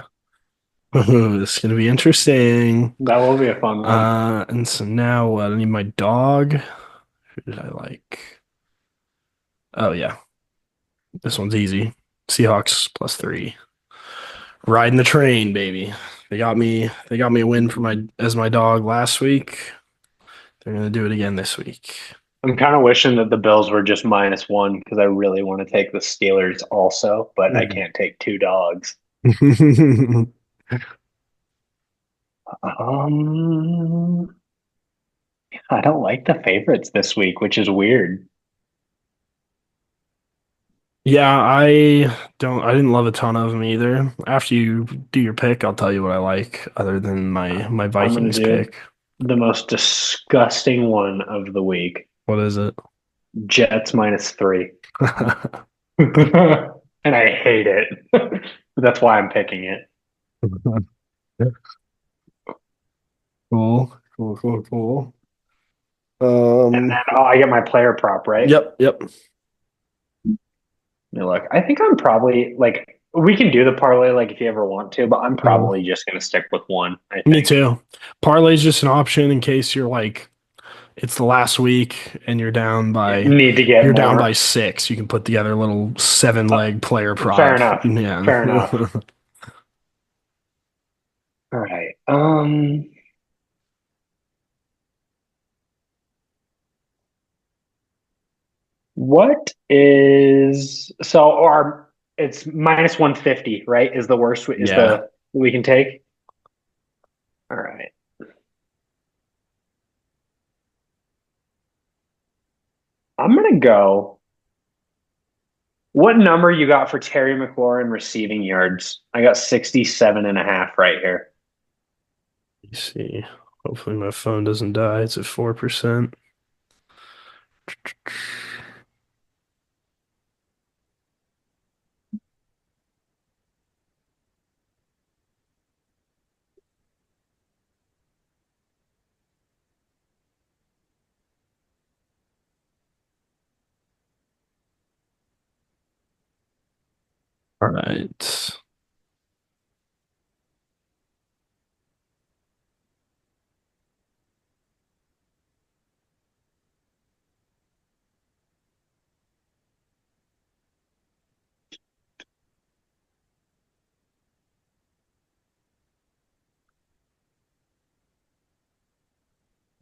This is gonna be interesting.
That will be a fun one.
And so now what? I need my dog. Who did I like? Oh yeah, this one's easy. Seahawks +3. Riding the train, baby. They got me a win for my as my dog last week. They're gonna do it again this week.
I'm kind of wishing that the Bills were just -1 because I really want to take the Steelers also, but I
Mhm.
can't take two dogs. Um, I don't like the favorites this week, which is weird.
Yeah, I didn't love a ton of them either. After you do your pick, I'll tell you what I like other than my
I'm gonna
Vikings
do
pick.
the most disgusting one of the week.
What is it?
Jets -3. And I hate it. That's why I'm picking it.
Cool, cool, cool, cool.
And then oh, I get my player prop, right?
Yep, yep.
Look, I think I'm probably like we can do the parlay like if you ever want to, but I'm
Mhm.
probably just gonna stick with one, I
Me
think.
too. Parlay's just an option in case you're like it's the last week and
Need to get
you're down by
more.
6. You can put together a little 7 leg player
Fair
prop.
enough.
Yeah.
Fair enough. All right. What is so or it's -150, right? Is the worst is
Yeah.
the we can take? All right. I'm gonna go. What number you got for Terry McLaurin receiving yards? I got 67.5 right here.
Let me see. Hopefully my phone doesn't die. It's at 4%. All right.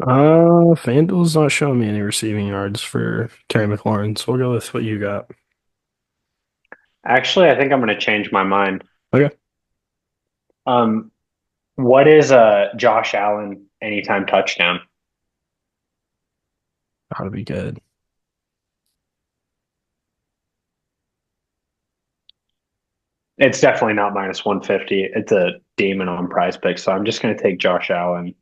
FanDuel's not showing me any receiving yards for Terry McLaurin, so we'll go with what you got.
Actually, I think I'm going to change my mind.
Okay.
Um, what is Josh Allen anytime touchdown?
That'll be good.
It's definitely not minus 150. It's a demon on Prize Picks, so I'm just going to take Josh Allen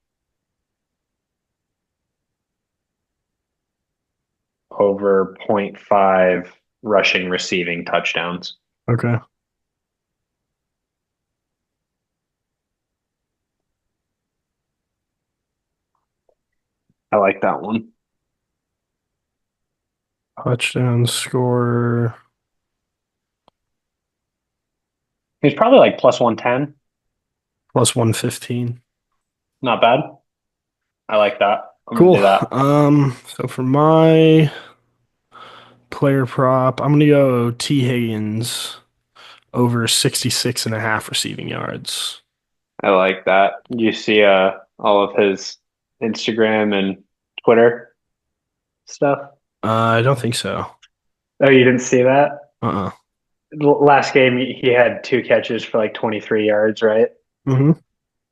over zero point 0.5 rushing receiving touchdowns.
Okay.
I like that one.
Touchdown score
He's probably like plus 110.
plus 115.
Not bad. I like that. I'm going to
Cool.
do that.
So for my player prop, I'm gonna go T. Higgins over 66 and a half receiving yards.
I like that. You see all of his Instagram and Twitter stuff?
I don't think so.
Oh, you didn't see that?
Uh-uh.
Last game, he had two catches for like 23 yards, right?
Mm-hmm.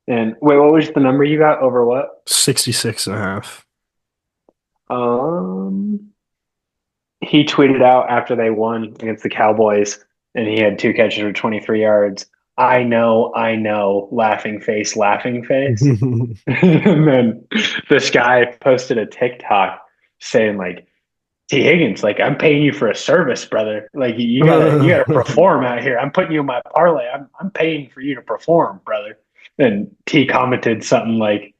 And wait, what was the number you got over what?
66 and a half.
Um, he tweeted out after they won against the Cowboys, and he had two catches for 23 yards. I know, laughing face. And then this guy posted a TikTok saying like, T. Higgins, like I'm paying you for a service, brother. Like you gotta perform out here. I'm putting you in my parlay. I'm paying for you to perform, brother. And T commented something like,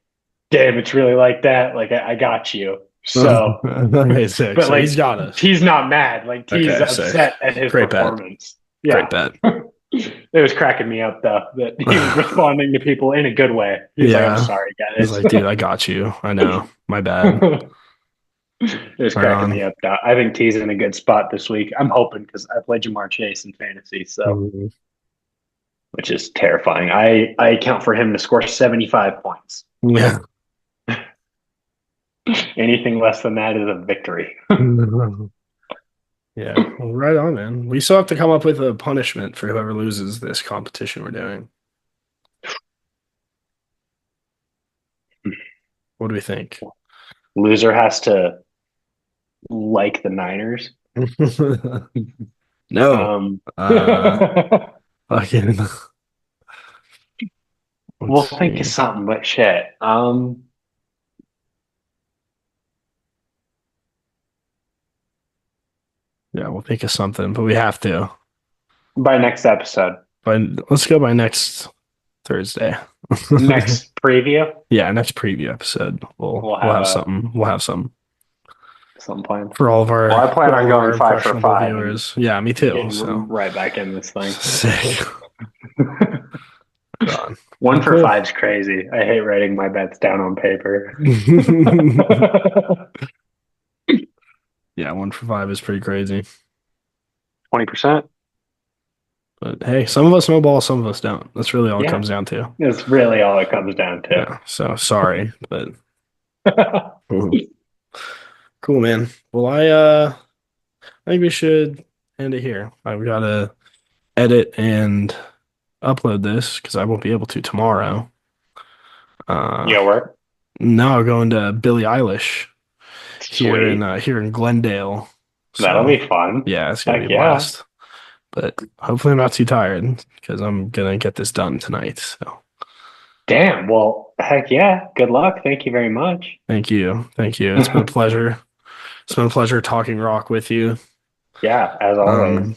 "Damn, it's really like that. Like I got you." So,
Okay, sick.
but
So he's
like
got us.
T's not mad. Like T's
Okay, sick.
upset at his
Great bet.
performance.
Great
Yeah,
bet.
it was cracking me up though that he was responding to people in a good way. He's like, "I'm
Yeah.
sorry,
He's
guys."
like, dude, I got you. I know. My bad.
It was
Right
cracking
on.
me up. I think T's in a good spot this week. I'm hoping because I played Jamar Chase in fantasy, so
Mhm.
which is terrifying. I account for him to score 75 points.
Yeah.
Anything less than that is a victory.
Yeah. Well, right on, man. We still have to come up with a punishment for whoever loses this competition we're doing. What do we think?
Loser has to like the Niners.
No.
Um,
Fucking.
we'll
Let's
think of
see.
something, but shit.
Yeah, we'll think of something, but we have to.
By next episode,
But let's go by next Thursday.
next preview,
Yeah, next preview episode. We'll
we'll
we'll
have
have
a
something. We'll have some
some plan.
for all of
Well,
our
I plan on going five for
impressionable
five and
viewers. Yeah, me too.
getting
So
right back in this thing.
sick. Right on.
One
Well,
for
cool.
five's crazy. I hate writing my bets down on paper.
Yeah, 1 for 5 is pretty crazy.
20%.
But hey, some of us know ball, some of us don't. That's really all it
Yeah,
comes down to.
that's really all it comes down to.
Yeah. So sorry, but cool, man. Well, I think we should end it here. I've got to edit and upload this because I won't be able to tomorrow.
You gotta work.
Now going to Billie Eilish
Sweet.
here in Glendale.
That'll
So
be fun.
yeah, it's gonna be
Heck
a
yeah.
blast. But hopefully I'm not too tired because I'm gonna get this done tonight. So
Damn. Well, heck yeah. Good luck. Thank you very much.
thank you. Thank you. It's been a pleasure. It's been a pleasure talking rock with you.
Yeah, as always.
Um,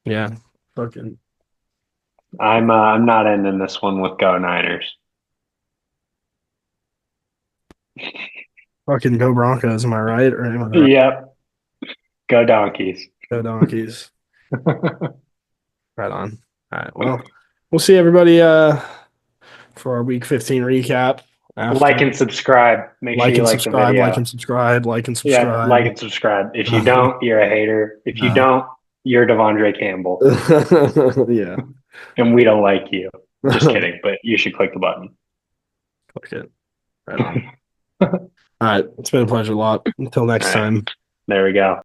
yeah, fucking
I'm not ending this one with Go Niners.
fucking go Broncos, am I right? Or am I right?
Yep. Go Donkeys.
Go Donkeys. Right on. All right. Well, we'll see everybody for our week 15 recap after.
Like and subscribe. Make sure
Like
you
and
like the
subscribe, like
video.
and subscribe, like and
Yeah, like
subscribe.
and subscribe. If you don't, you're a hater. If you don't, you're Devondre Campbell.
Yeah.
And we don't like you. Just kidding, but you should click the button.
Click it. Right on. All right. It's been a pleasure, lot. Until next
All right.
time.
There we go.